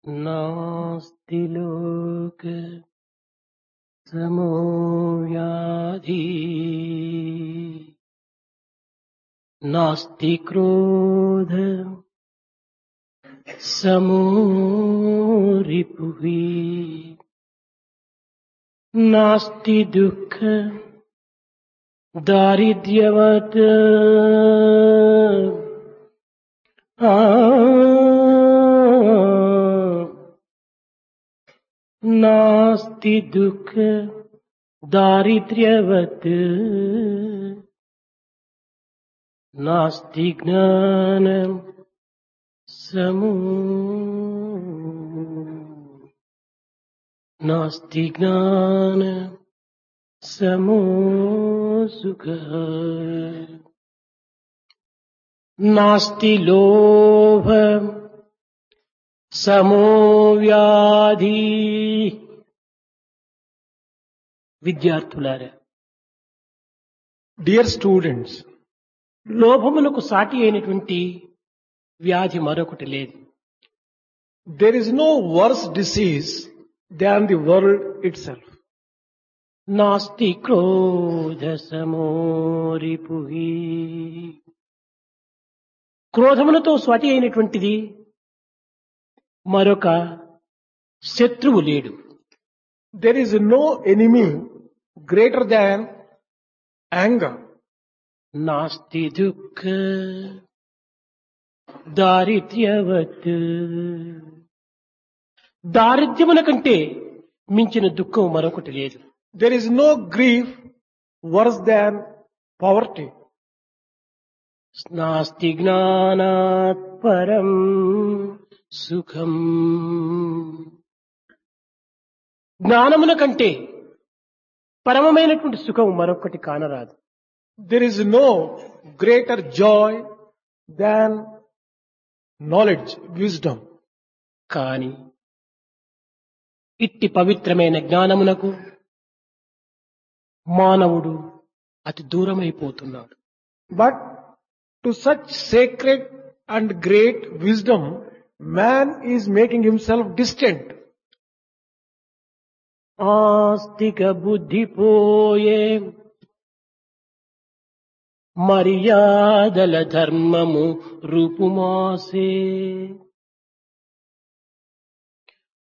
नास्ति लोक समो व्याधि नास्ति क्रोध समो रिपुः नास्ति दुःख दारिद्र्यवत् नास्ति दुःख दारिद्र्यवत् नास्ति ज्ञान समो नास्ति ज्ञान समो सुखः नास्ति लोभ समो వ్యాధి. విద్యార్థులారా, Dear students, లోభమునకు సాటి అయినటువంటి వ్యాధి మరొకటి లేదు. there is no worse disease than the world itself. నాస్తి క్రోధ సమో రిపుః. క్రోధములతో స్వాటి అయినటువంటిది మరొక శత్రువు లేడు. There is no enemy greater than anger. నాస్తి దుఃఖ దారిద్ర్యవత్. దారిద్ర్యముల కంటే మించిన దుఃఖం మరొకటి లేదు. There is no grief worse than poverty. నాస్తి జ్ఞానాత్ పరం సుఖం. జ్ఞానముల కంటే పరమమైనటువంటి సుఖం మరొకటి కానరాదు. There is no greater joy than knowledge, wisdom. కాని ఇట్టి పవిత్రమైన జ్ఞానమునకు మానవుడు అతి దూరమైపోతున్నాడు. But to such sacred and great wisdom, man is making himself distant. ఆస్తిక బుద్ధి పోయే మర్యాదల ధర్మము రూపుమాసే.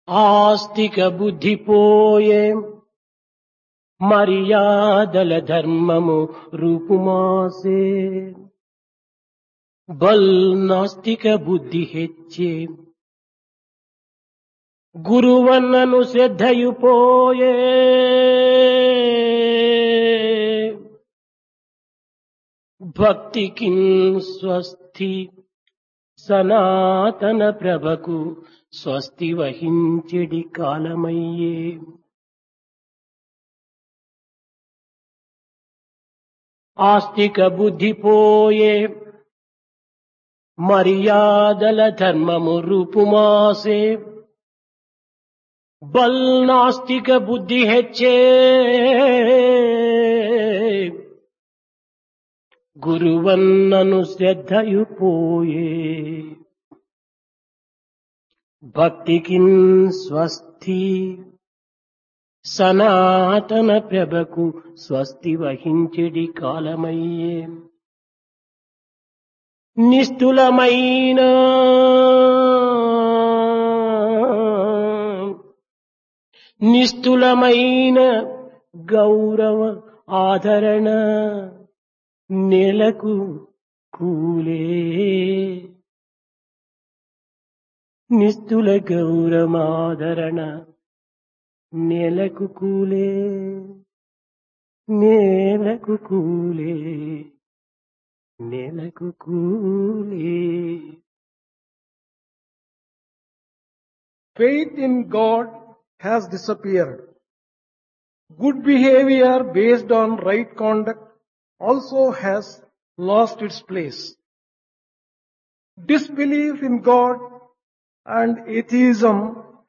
ఆస్తిక బుద్ధి పోయే మర్యాదల ధర్మము రూపుమాసే. బల్ నాస్తిక బుద్ధి ಹೆಚ್ಚೆ గురువన్నను శ్రద్ధయు పోయే. భక్తికి స్వస్తి సనాతన ప్రభకు స్వస్తి వహించెడి కాలమయ్యే. ఆస్తిక బుద్ధి పోయే మర్యాదల ధర్మము రూపుమాసే. బల్ నాస్తిక బుద్ధి ಹೆಚ್ಚೆ గురువన్నను శ్రద్ధయు పోయే. భక్తికి స్వస్తి సనాతన ప్రభకు స్వస్తి వహించెడి కాలమయ్యే. నిస్తులమైన గౌరవ ఆదరణ నెలకు కూలే. నిస్తుల గౌరవాదరణ నెలకు కూలే. నేలకు కూలే. నేలకు కూలే. Faith in God has disappeared. Good behavior based on right conduct also has lost its place. Disbelief in God and atheism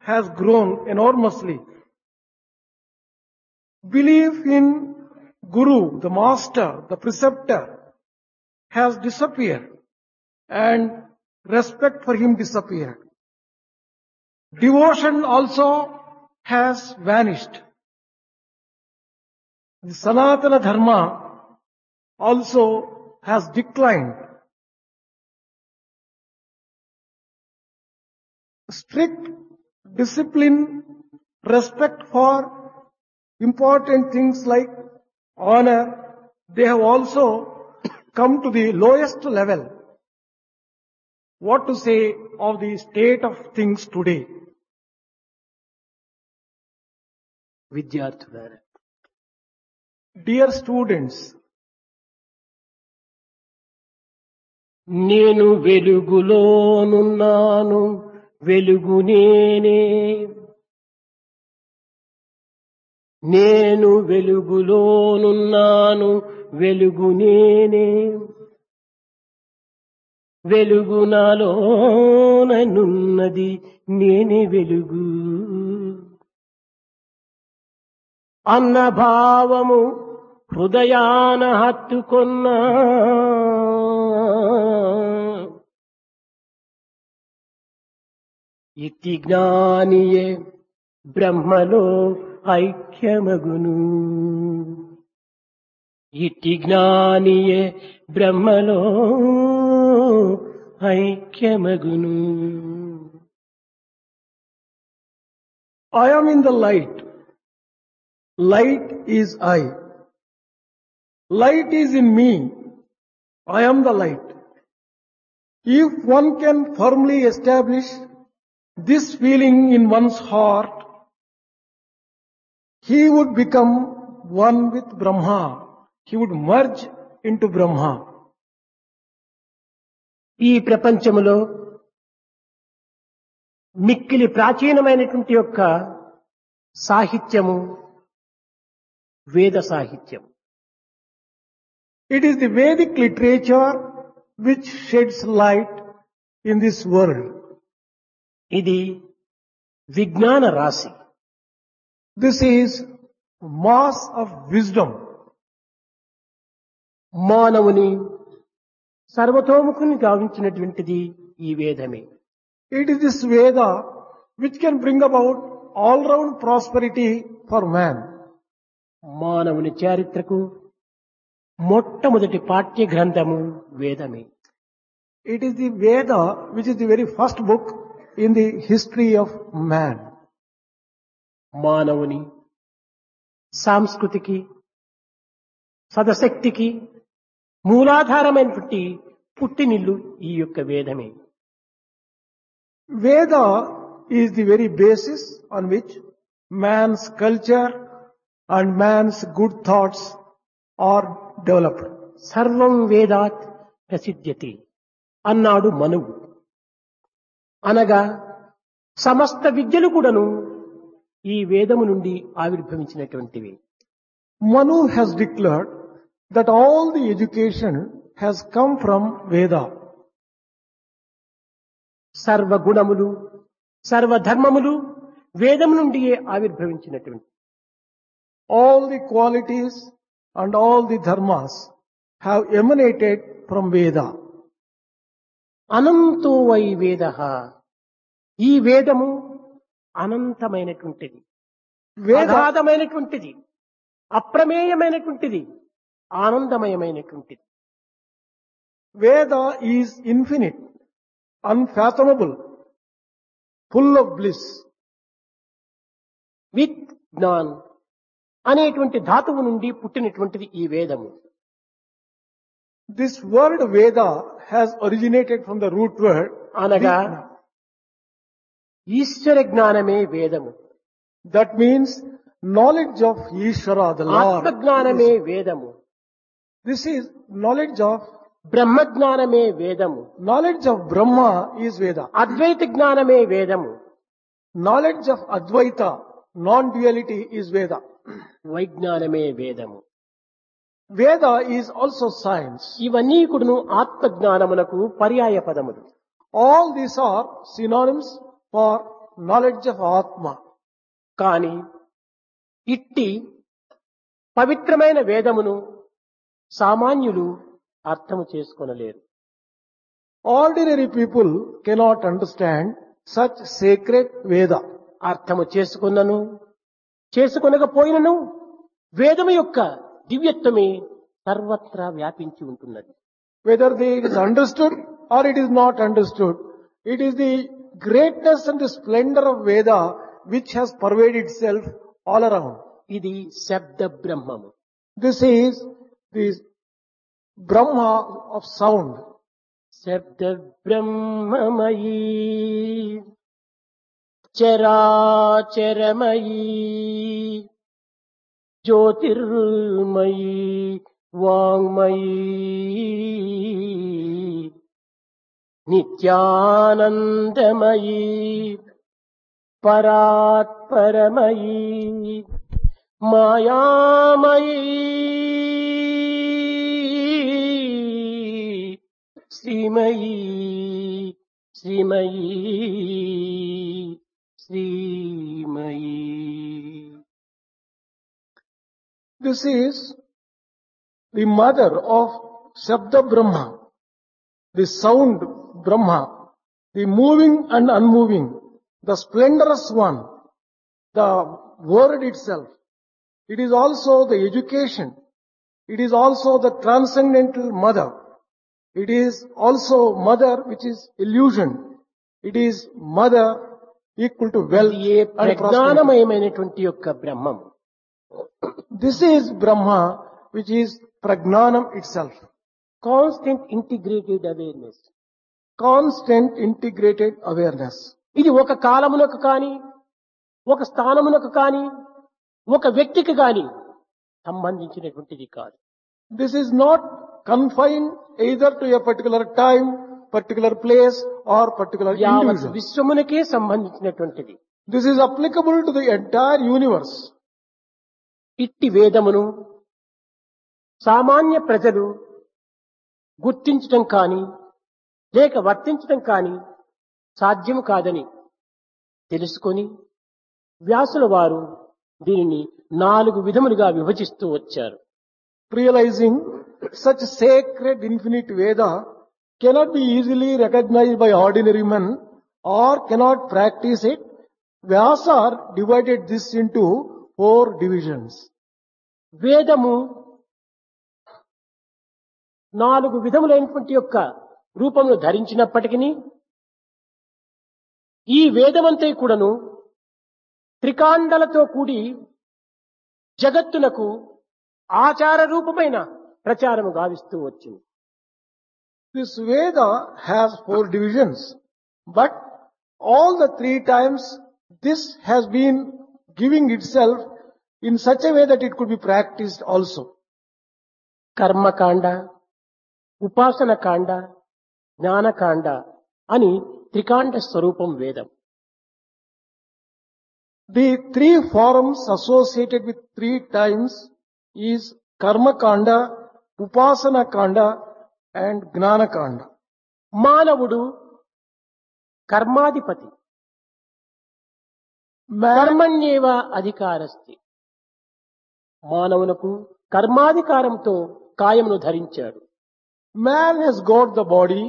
has grown enormously. Belief in Guru, the master, the preceptor, has disappeared and respect for him disappeared. Devotion also has vanished. The Sanatana Dharma also has declined. Strict discipline, respect for important things like honor, they have also come to the lowest level. What to say of the state of things today? విద్యార్థులారా, Dear students, నేను వెలుగులోనున్నాను, వెలుగు నేనే. నేను వెలుగులోనున్నాను, వెలుగు నేనే. వెలుగు నాలోనున్నది, నేనే వెలుగు అన్న భావము హృదయాన హత్తుకొన్నా. ఇతి జ్ఞానియే బ్రహ్మలో ఐక్యమగును. ఇతి జ్ఞానియే బ్రహ్మలో ఐక్యమగును. I am in the light. Light is I. Light is in me. I am the light. If one can firmly establish this feeling in one's heart, he would become one with Brahma. He would merge into Brahma. ఈ ప్రపంచములో మిక్కిలి ప్రాచీనమైనటువంటి యొక్క సాహిత్యము వేద సాహిత్యం. It is the Vedic literature which sheds light in this world. ఇది విజ్ఞాన రాశి. This is mass of wisdom. మానవుని సర్వతోముఖుని గావించినటువంటిది ఈ వేదమే. It is this Veda which can bring about all-round prosperity for man. మానవుని చారిత్రకు మొట్టమొదటి పాఠ్య గ్రంథము వేదమే. It is the Veda which is the very first book in the history of man. మానవుని సంస్కృతికి సదశక్తికి మూలాధారమైనటువంటి పుట్టినిల్లు ఈ యొక్క వేదమే. Veda is the very basis on which man's culture and man's good thoughts are developed. సర్వం వేదాత్ ప్రసిద్ధ్యతే అన్నాడు మనువు. అనగా సమస్త విద్యలు కూడాను ఈ వేదము నుండి ఆవిర్భవించినటువంటివి. Manu has declared that all the education has come from Veda. సర్వ గుణములు సర్వధర్మములు వేదము నుండియే ఆవిర్భవించినటువంటి. All the qualities and all the dharmas have emanated from Veda. అనంతో వై వేదః, ఈ వేదము అనంతమైనటువంటిది, అగాధమైనటువంటిది, అప్రమేయమైనటువంటిది, ఆనందమయమైనటువంటిది. Veda is infinite, unfathomable, full of bliss. విత్ జ్ఞాన్ అనేటువంటి ధాతువు నుండి పుట్టినటువంటిది ఈ వేదము. This word Veda has originated from the root word అనగా ఈశ్వర జ్ఞానమే వేదము. that means knowledge of Ishvara, the Lord. ఆత్మజ్ఞానమే వేదము. This is knowledge of బ్రహ్మజ్ఞానమే వేదము. knowledge of Brahma is Veda. అద్వైత జ్ఞానమే వేదము. Knowledge of Advaita, non-duality is Veda. వైజ్ఞానమే వేదము. Veda is also science. ఇవన్నీ కూడాను ఆత్మజ్ఞానమునకు పర్యాయ పదములు. All these are synonyms for knowledge of Atma. కాని ఇట్టి పవిత్రమైన వేదమును సామాన్యులు అర్థము చేసుకొనలేరు. Ordinary people cannot understand such sacred Veda. అర్థము చేసుకున్నను చేసుకొనకపోయినను వేదము యొక్క దివ్యత్వమే సర్వత్రా వ్యాపించి ఉంటున్నది. Whether it is understood or it is not understood, it is the greatness and the splendor of Veda which has pervaded itself all around. ఇది శబ్ద బ్రహ్మము. This is the Brahma of sound. శబ్ద బ్రహ్మమయీ చరాచరమయీ Jyothirmayi వాంగ్మయీ నిత్యానందమయీ పరాత్పరమయీ మాయామయీ శ్రీమయీ శ్రీమయీ శ్రీమయీ. This is the mother of Shabda Brahma, the sound Brahma, the moving and unmoving, the splendorous one, the word itself. It is also the education. It is also the transcendental mother. It is also mother which is illusion. It is mother equal to wealth ఇది ఏ and prosperity. ప్రజ్ఞానమయమైనటువంటి యొక్క బ్రహ్మము. This is Brahma which is Pragnanam itself. Constant integrated awareness. Constant integrated awareness. ఇది ఒక కాలమునకు కాని ఒక స్థానమునకు కాని ఒక వ్యక్తికి కాని సంబంధించినటువంటిది కాదు. This is not confined either to a particular time, particular place or particular యావత్ individual. విశ్వమునకే సంబంధించినటువంటిది. This is applicable to the entire universe. ఇట్టి వేదమును సామాన్య ప్రజలు గుర్తించటం కాని లేక వర్తించటం కాని సాధ్యము కాదని తెలుసుకొని వ్యాసుల వారు దీనిని 4 విధములుగా విభజిస్తూ వచ్చారు. Realizing such sacred infinite Veda cannot be easily recognized by ordinary men or cannot practice it, Vyasa divided this into 4 divisions. వేదము 4 విధములైనటువంటి యొక్క రూపమును ధరించినప్పటికీ ఈ వేదమంతా కూడాను త్రికాండలతో కూడి జగత్తునకు ఆచార రూపమైన ప్రచారము గావిస్తూ వచ్చింది. This Veda has 4 divisions, but all the 3 times this has been giving itself in such a way that it could be practiced also. కర్మకాండ, ఉపాసన కాండ, జ్ఞానకాండ అని త్రికాండ స్వరూపం వేదం. The 3 forms associated with 3 times is Karma Kanda, Upasana Kanda and Gnana Kanda. మానవుడు కర్మాధిపతి. కర్మణ్యేవ అధికారస్తి. మానవునకు కర్మాధికారంతో కాయమును ధరించాడు. Man has got the body.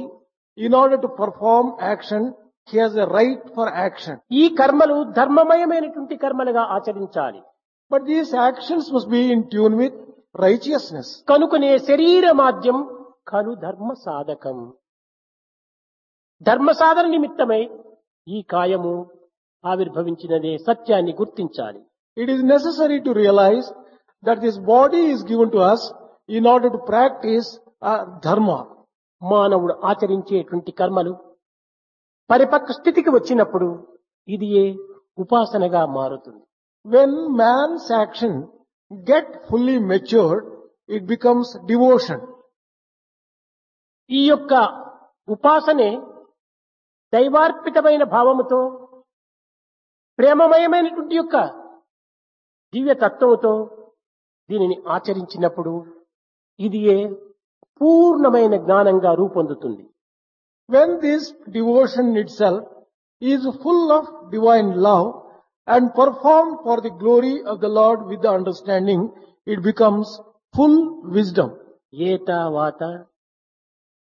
In order to perform action, he has a right for action. ఈ కర్మలు ధర్మమయమైనటువంటి కర్మలుగా ఆచరించాలి. But these actions must be in tune with righteousness. కనుకనే శరీర మాధ్యం ఖలు ధర్మ సాధకం. ధర్మ సాధన నిమిత్తమై ఈ కాయము ఆవిర్భవించినదే సత్యాన్ని గుర్తించాలి. It is necessary to realize that this body is given to us in order to practice dharma. మానవుడు ఆచరించేటువంటి కర్మలు పరిపక్వ స్థితికి వచ్చినప్పుడు ఇది ఏ ఉపాసనగా మారుతుంది. When man's action get fully matured, it becomes devotion. ఈ యొక్క ఉపాసనే దైవార్పితమైన భావముతో ప్రేమమయమైనటువంటి యొక్క దివ్య తత్వముతో దీనిని ఆచరించినప్పుడు ఇది ఏ పూర్ణమైన జ్ఞానంగా రూపొందుతుంది. When this devotion itself is full of divine love and performed for the glory of the Lord with the understanding, it becomes full wisdom. ఏతావాత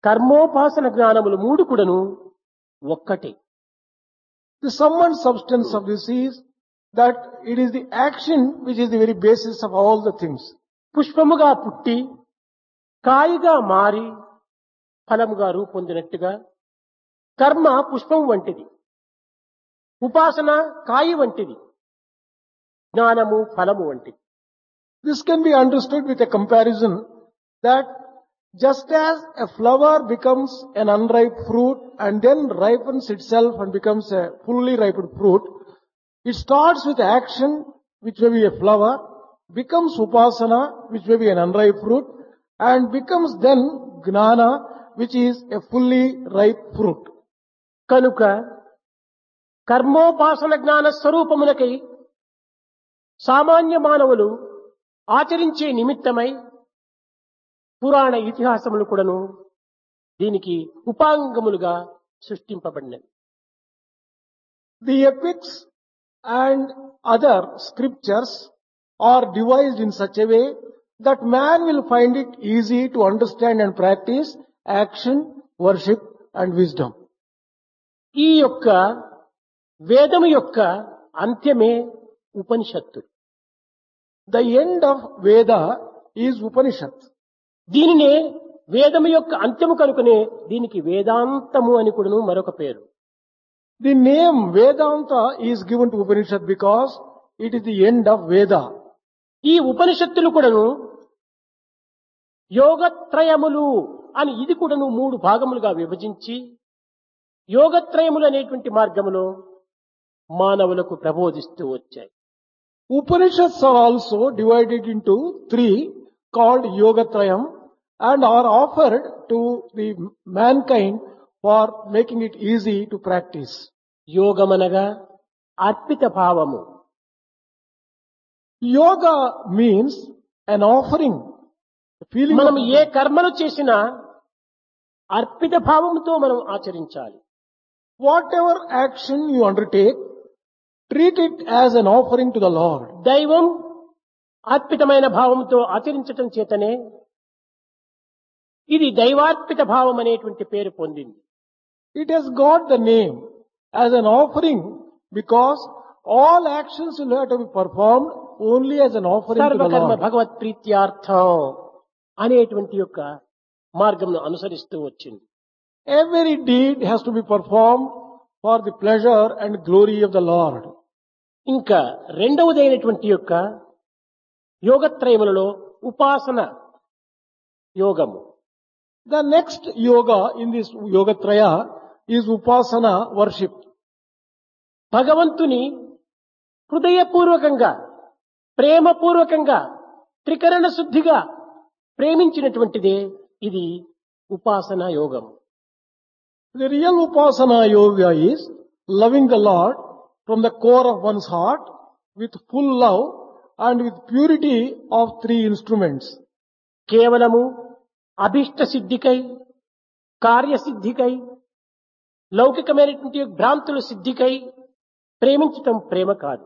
కర్మోపాసన జ్ఞానములు 3 కూడాను ఒక్కటే. The sum and substance of this is that it is the action which is the very basis of all the things. పుష్పముగా పుట్టి కాయిగా మారి ఫలముగా రూపొందినట్టుగా కర్మ పుష్పం వంటిది, ఉపాసన కాయి వంటిది, జ్ఞానము ఫలము వంటిది. This can be understood with a comparison that just as a flower becomes an unripe fruit and then ripens itself and becomes a fully ripened fruit, it starts with action which may be a flower, becomes upasana which may be an unripe fruit, and becomes then gnana which is a fully ripe fruit. కనుక కర్మోపాసన జ్ఞాన స్వరూపములకై సామాన్య మానవులు ఆచరించే నిమిత్తమై పురాణ ఇతిహాసములు కూడాను దీనికి ఉపాంగములుగా సృష్టింపబడినవి. The epics and other scriptures are devised in such a way that man will find it easy to understand and practice action, worship and wisdom. ఈ యొక్క వేదము యొక్క అంత్యమే ఉపనిషత్తు. The end of Veda is Upanishad. దీనినే వేదము యొక్క అంత్యము కనుకనే దీనికి వేదాంతము అని కూడాను మరొక పేరు. The name Vedanta is given to Upanishad because it is the end of Veda. ఈ ఉపనిషత్తులు కూడాను యోగత్రయములు అని ఇది కూడాను 3 భాగములుగా విభజించి యోగత్రయములు అనేటువంటి మార్గములో మానవులకు ప్రబోధిస్తూ వచ్చాయి. Upanishads are also divided into 3 called Yogatrayam and are offered to the mankind for making it easy to practice. యోగమనగా Arpita భావము. Yoga means an offering, a feeling మనం of, ఏ కర్మలు చేసినా అర్పిత భావముతో మనం ఆచరించాలి. whatever action you undertake, treat it as an offering to the Lord. దైవం అర్పితమైన భావంతో ఆచరించటం చేతనే ఇది దైవార్పిత భావం అనేటువంటి పేరు పొందింది. It has got the name as an offering because all actions will have to be performed only as an offering to the సర్వకర్మ Lord. భగవత్ ప్రీత్యార్థం అనేటువంటి యొక్క మార్గంను అనుసరిస్తూ వచ్చింది. Every deed has to be performed for the pleasure and glory of the Lord. ఇంకా రెండవదైనటువంటి యొక్క యోగత్రయములలో ఉపాసన యోగము. The next yoga in this Yogatraya is Upasana, worship. భగవంతుని హృదయపూర్వకంగా ప్రేమపూర్వకంగా త్రికరణ శుద్ధిగా ప్రేమించినటువంటిదే ఇది ఉపాసన యోగం. The real Upasana yoga is loving the Lord from the core of one's heart with full love and with purity of 3 instruments. కేవలము అభిష్ట సిద్ధికై కార్యసిద్ధికై లౌకికమైనటువంటి భ్రాంతుల సిద్ధికై ప్రేమించటం ప్రేమ కాదు.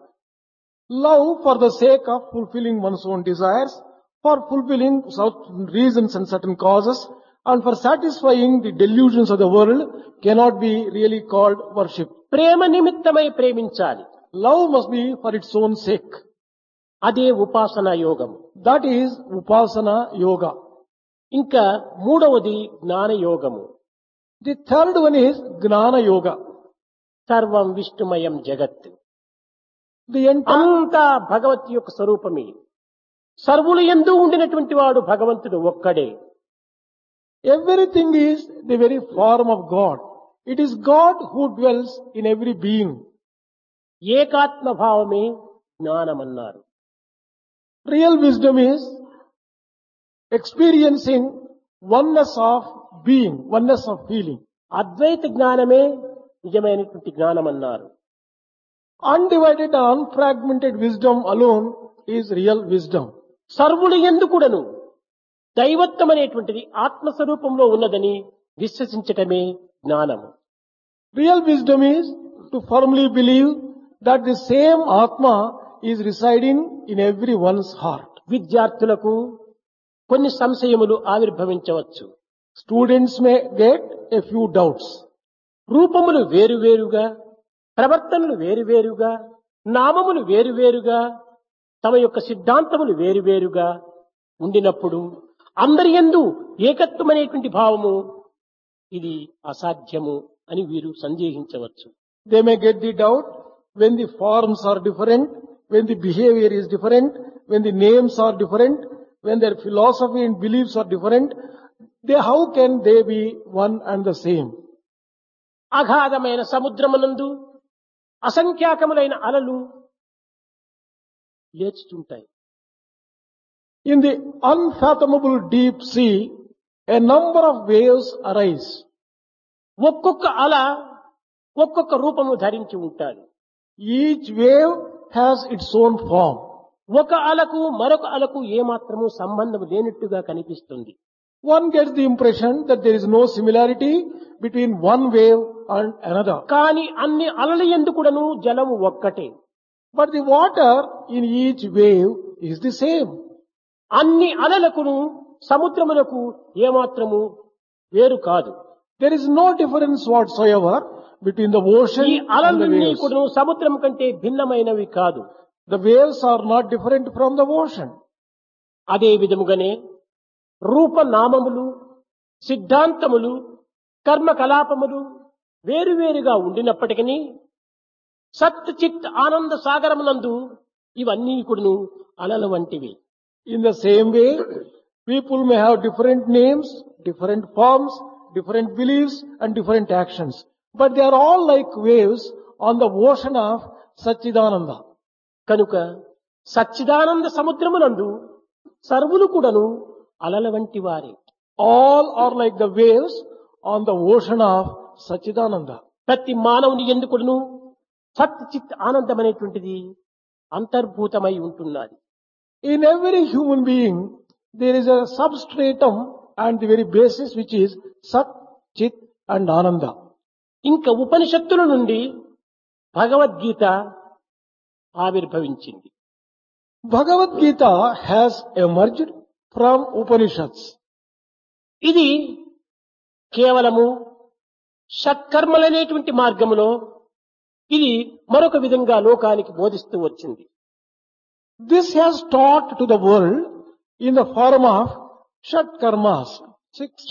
Love for the sake of fulfilling one's own desires, for fulfilling certain reasons and certain causes, and for satisfying the delusions of the world cannot be really called worship. ప్రేమ నిమిత్తమై ప్రేమించాలి. Love must be for its own sake. అదే ఉపాసన యోగం. That is Upasana yoga. ఇంకా మూడవది జ్ఞాన యోగము. The third one is Gnana yoga. సర్వం విష్ణుమయం జగత్. The entire, అంతా భగవత్ యొక్క స్వరూపమే. సర్వులు యందు ఉండినటువంటి వాడు భగవంతుడు ఒక్కడే. everything is the very form of God. It is God who dwells in every being. ఏకాత్మ భావమే జ్ఞానమన్నారు. Real wisdom is experiencing oneness of being, oneness of feeling. అద్వైత జ్ఞానమే నిజమైనటువంటి జ్ఞానమన్నారు. Undivided and unfragmented wisdom alone is real wisdom. సర్వులు యందు కూడాను దైవత్వం అనేటువంటిది ఆత్మస్వరూపంలో ఉన్నదని విశ్వసించటమే జ్ఞానము. Real wisdom is to firmly believe that the same Atma is residing in everyone's heart. విద్యార్థులకు కొన్ని సంశయములు ఆవిర్భవించవచ్చు. Students may get a few doubts. రూపములు వేరువేరుగా ప్రవర్తనలు వేరువేరుగా, నామములు వేరువేరుగా, తమ యొక్క సిద్ధాంతములు వేరువేరుగా ఉండినప్పుడు అందరి యందు ఏకత్వమనేటువంటి భావము ఇది అసాధ్యము అని వీరు సందేహించవచ్చు. They may get the doubt when the forms are different, when the behavior is different, when the names are different, when their philosophy and beliefs are different. How can they be one and the same? అగాధమైన సముద్రమునందు అసంఖ్యాకములైన అలలు లేచుతుంటాయి. In the unfathomable deep sea, a number of waves arise. ఒక్కొక్క అల ఒక్కొక్క రూపము ధరించి ఉంటాడు. Each wave has its own form. ఒక అలకు మరొక అలకు ఏమాత్రము సంబంధం లేనట్టుగా కనిపిస్తుంది. One gets the impression that there is no similarity between one wave and another. కానీ అన్ని అలల యందు కూడాను జలము ఒక్కటే. But the water in each wave is the same. అన్ని అలలకును సముద్రములకు ఏమాత్రము వేరు కాదు. There is no difference whatsoever between the ocean ఈ and the అలలన్నీ waves. కూడాను సముద్రం కంటే భిన్నమైనవి కాదు. The waves are not different from the ocean. అదే విధముగానే రూపనామములు, సిద్ధాంతములు, కర్మకలాపములు వేరువేరుగా ఉండినప్పటికీ సత్ చిత్ ఆనంద సాగరమునందు ఇవన్నీ కూడాను అలల వంటివి. In the same way, people may have different names, different forms, different beliefs and different actions. But they are all like waves on the ocean of Satchidananda. కనుక సచ్చిదానంద సముద్రమునందు సర్వులు కూడాను అలల వంటి వారే. All are like the waves on the ocean of Satchidananda. ప్రతి మానవుని ఎందుకును సత్ చిత్ ఆనందం అనేటువంటిది అంతర్భూతమై ఉంటున్నది. In every human being, there is a substratum and the very basis which is Sat, Chit and Ananda. ఇంకా ఉపనిషత్తుల నుండి భగవద్గీత ఆవిర్భవించింది. Bhagavad Gita has emerged from Upanishads. ఇది కేవలము షట్కర్మలనేటువంటి మార్గములో ఇది మరొక విధంగా లోకానికి బోధిస్తూ వచ్చింది. This has taught to the world in the form of Shat Karmas.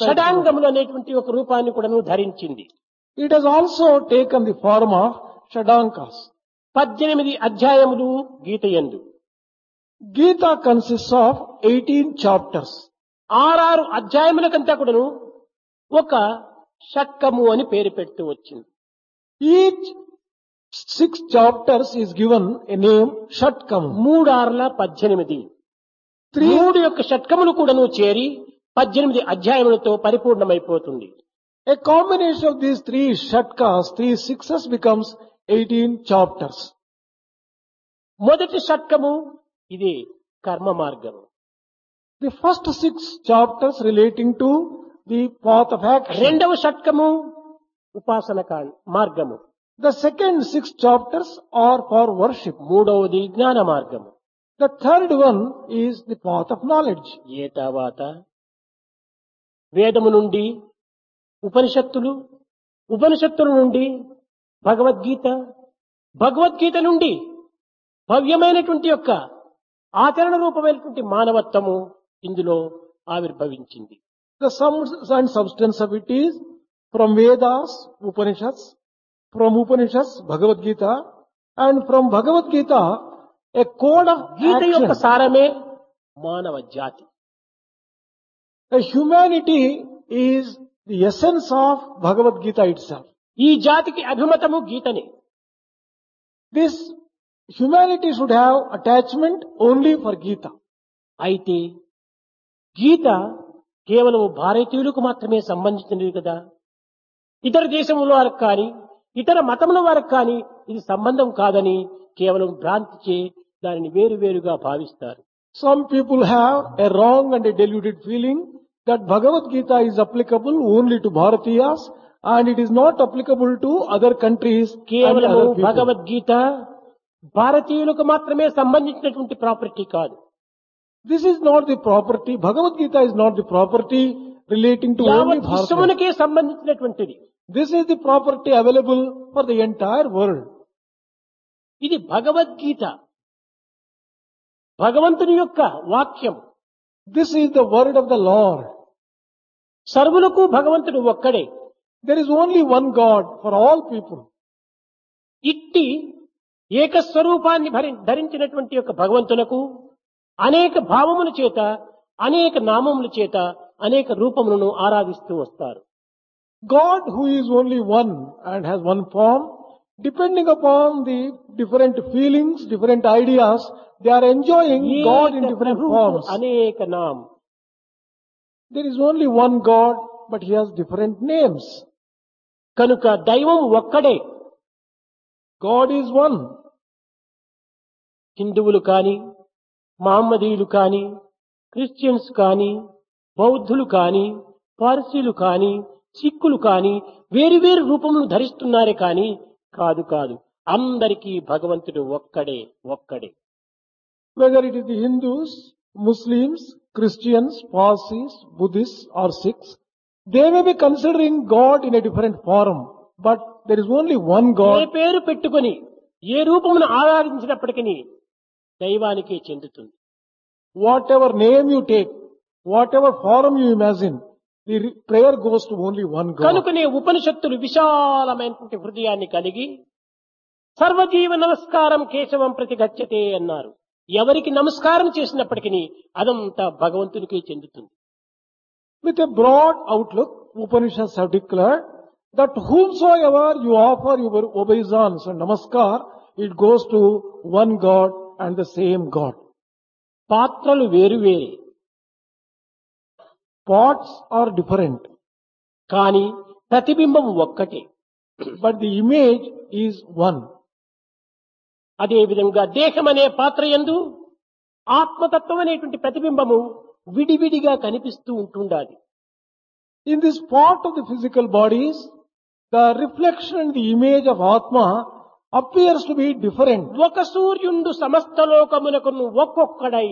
షడాంగములు అనేటువంటి ఒక రూపాన్ని కూడాను ధరించింది. It has also taken the form of Shadankas. 18 అధ్యాయములు గీతయందు. Gita consists of 18 chapters. 6 అధ్యాయములకంతా కూడాను ఒక షట్కము అని పేరు పెడుతూ వచ్చింది. Each 6 chapters is given a name Shatkam. 3 3 యొక్క షట్కములు కూడాను చేరి 18 అధ్యాయములతో పరిపూర్ణమైపోతుంది. A combination of these 3 Shatkas, 3 sixes becomes 18 chapters. మొదటి షట్కము ఇది కర్మ మార్గము. The first 6 chapters relating to the path of action. రెండవ షట్కము ఉపాసన మార్గము. The second 6 chapters are for worship. మూడవది జ్ఞాన మార్గము. The third one is the path of knowledge. ఏ తర్వాత వేదము నుండి ఉపనిషత్తులు, ఉపనిషత్తుల నుండి భగవద్గీత, భగవద్గీత నుండి భవ్యమైనటువంటి యొక్క ఆచరణ రూపమైనటువంటి మానవత్వము ఇందులో ఆవిర్భవించింది. The sum and substance of it is from Vedas, Upanishads, from Upanishads, Bhagavad Gita, and from Bhagavad Gita, a code of గీత యొక్క action. సారమే మానవ జాతి. The humanity is the essence of Bhagavad Gita itself. ఈ జాతికి అభిమతము గీతనే. This humanity should have attachment only for Gita. అయితే గీత కేవలం భారతీయులకు మాత్రమే సంబంధించినది కదా. ఇతర దేశముల వారికి కానీ ఇతర మతముల వారికి కానీ ఇది సంబంధం కాదని కేవలం భ్రాంతిచే దానిని వేరువేరుగా భావిస్తారు. Some people have a wrong and a deluded feeling that Bhagavad Gita is applicable only to Bharatiyas and it is not applicable to other countries and కేవలం other people. భగవద్గీత భారతీయులకు మాత్రమే సంబంధించినటువంటి ప్రాపర్టీ కాదు. This is not the property, Bhagavad Gita is not the property relating to only యావత్ Bharatiyas. విశ్వమునకే సంబంధించినటువంటిది. This is the property available for the entire world. ఇది భగవద్గీత, భగవంతుని యొక్క వాక్యం. This is the word of the Lord. సర్వులకు భగవంతుడు ఒక్కడే. There is only one God for all people. ఇట్టి ఏకస్వరూపాన్ని ధరించినటువంటి యొక్క భగవంతునకు అనేక భావముల చేత, అనేక నామముల చేత, అనేక రూపములను ఆరాధిస్తూ వస్తారు. God who is only one and has one form, depending upon the different feelings, different ideas, they are enjoying God in different forms. అనేక నామ. There is only one God, but He has different names. కనుక దైవం ఒక్కడే. God is one. హిందువులు కాని, మహమ్మదీయులు కాని, Christians కాని, బౌద్ధులు కాని, పార్సీలు కాని, సిక్కులు కాని వేరు వేరు రూపములు ధరిస్తున్నారే కాని కాదు కాదు, అందరికీ భగవంతుడు ఒక్కడే ఒక్కడే. Whether it is the Hindus, Muslims, Christians, Parsis, Buddhists or Sikhs, they may be considering God in a different form, but there is only one A God. పేరు పెట్టుకొని ఏ రూపమును ఆరాధించినప్పటికీ దైవానికే చెందుతుంది. Whatever name you take, whatever form you imagine, the prayer goes to only one God. కనుకనే ఉపనిషత్తులు విశాలమైనటువంటి హృదయాన్ని కలిగి సర్వజీవ నమస్కారం కేశవం ప్రతి గచ్చతే అన్నారు. ఎవరికి నమస్కారం చేసినప్పటికీ అదంతా భగవంతునికే చెందుతుంది. With a broad outlook, Upanishads have declared that whomsoever you offer your obeisance and namaskar, it goes to one God and the same God. పాత్రలు వేరు వేరే, Pots are different, కానీ ప్రతిబింబం ఒక్కటే. but the image is one. అదే విధంగా దేహం అనే పాత్ర యందు ఆత్మతత్వం అనేటువంటి ప్రతిబింబము విడివిడిగా కనిపిస్తూ ఉంటుండాలి. In this part of the physical bodies, the reflection and the image of Atma appears to be different. ఒక సూర్యుండు సమస్త లోకమునకును ఒక్కొక్కడై.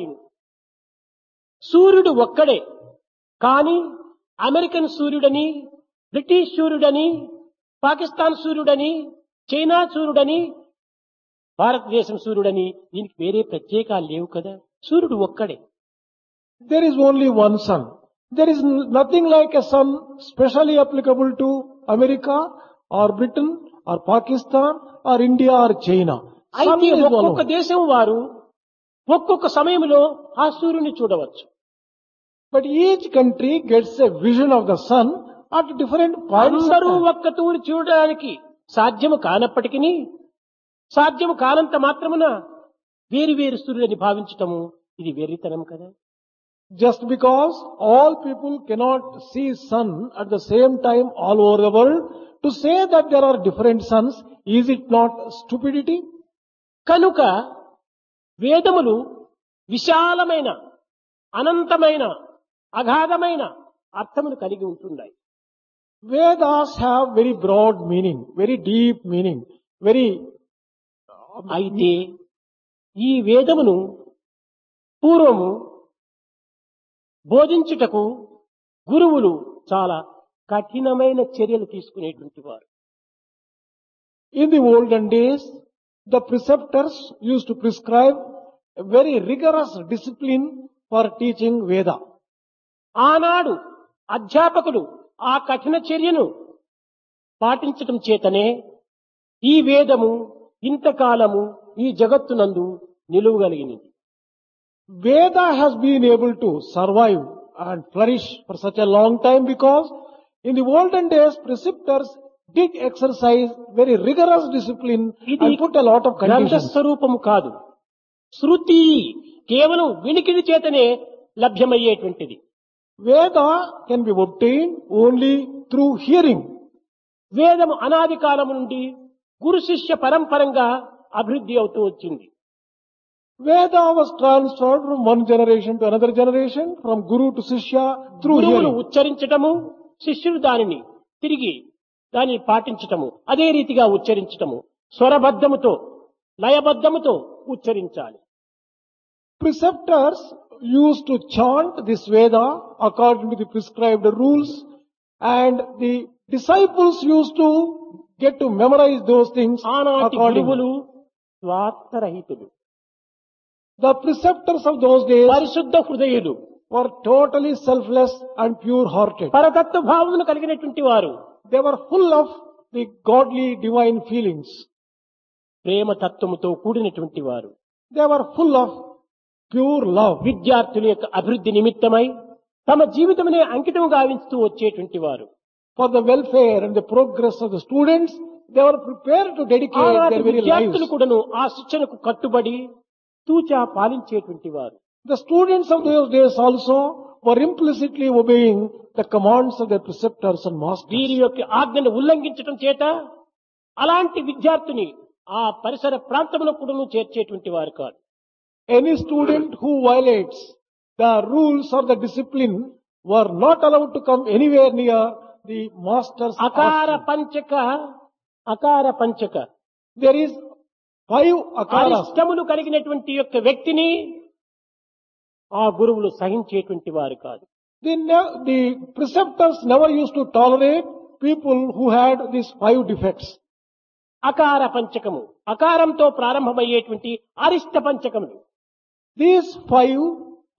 సూర్యుడు ఒక్కడే, కానీ అమెరికన్ సూర్యుడని, బ్రిటిష్ సూర్యుడని, పాకిస్తాన్ సూర్యుడని, చైనా సూర్యుడని, భారతదేశం సూర్యుడని దీనికి వేరే ప్రత్యేకాలు లేవు కదా. సూర్యుడు ఒక్కడే. There is only one sun. There is nothing like a sun specially applicable to America or Britain or Pakistan or India or China. Sun అయితే is one. ఒక్కొక్క దేశం వారు ఒక్కొక్క సమయంలో ఆ సూర్యుని చూడవచ్చు. But each country gets a vision of the sun at different points. అందరూ ఒక్క తూరి చూడడానికి సాధ్యము కానప్పటికీ సాధ్యము కానంత మాత్రమున వేరు వేరు సూర్యుని భావించటము ఇది వెర్రితనం కదా. Just because all people cannot see sun at the same time all over the world, to say that there are different suns, is it not stupidity? కనుక వేదములు విశాలమైన, అనంతమైన, అగాధమైన అర్థమును కలిగి ఉంటున్నాయి. Vedas have very broad meaning, very deep meaning, very. అయితే ఈ వేదమును పూర్వము బోధించుటకు గురువులు చాలా కఠినమైన చర్యలు తీసుకునేటువంటి వారు. In the olden days, the preceptors used to prescribe a very rigorous discipline for teaching Veda. ఆనాడు అధ్యాపకులు ఆ కఠిన చర్యను పాటించటం చేతనే ఈ వేదము ఇంతకాలము ఈ జగత్తునందు నిలువగలిగినది. Veda has been able to survive and flourish for such a long time because in the olden days preceptors did exercise very rigorous discipline ఇది and put a lot of గ్రంథ conditions. స్వరూపము కాదు, శృతి కేవలం వినికిడి చేతనే లభ్యమయ్యేటువంటిది. Veda can be obtained only through hearing. వేదము అనాది కాలము నుండి గురు శిష్య పరంపరంగా అభివృద్ధి అవుతూ వచ్చింది. Veda was transferred from one generation to another generation, from guru to shishya through గురువులు hearing. ఉచ్చరించటము, శిష్యులు దానిని తిరిగి దానిని పాటించటము, అదే రీతిగా ఉచ్చరించటము, స్వరబద్ధముతో లయబద్ధముతో ఉచ్చరించాలి. Preceptors used to chant this Veda according to the prescribed rules, and the disciples used to get to memorize those things ఆనాటి accordingly. గురువులు స్వార్థరహితులు, The preceptors of those days పరిశుద్ధ హృదయులు, were totally selfless and pure-hearted. పరతత్వ భావమును కలిగినటువంటి వారు, They were full of the godly divine feelings. ప్రేమ తత్వముతో కూడినటువంటి వారు. They were full of pure love. విద్యార్థుల యొక్క అభివృద్ధి నిమిత్తమై తమ జీవితమునే అంకితం గావిస్తూ వచ్చేటువంటి వారు. For the welfare and the progress of the students, they were prepared to dedicate ఆనాటి their very విద్యార్థులు lives. కూడాను ఆ శిక్షణకు కట్టుబడి తూచా పాలించేటువంటి వారు. The students of those days also were implicitly obeying the commands of their preceptors and masters. వీరి యొక్క ఆజ్ఞను ఉల్లంఘించడం చేత అలాంటి విద్యార్థిని ఆ పరిసర ప్రాంతంలో కూడాను చేర్చేటువంటి వారు కాదు. Any student who violates the rules or the discipline were not allowed to come anywhere near the master's అకార hostel. పంచక There is 5 akaras. అరిష్టములు కలిగినటువంటి యొక్క వ్యక్తిని ఆ గురువులు సహించేటువంటి వారు కాదు. The preceptors never used to tolerate people who had these 5 defects. అకార పంచకము, అకారంతో ప్రారంభమయ్యేటువంటి అరిష్ట పంచకములు. These 5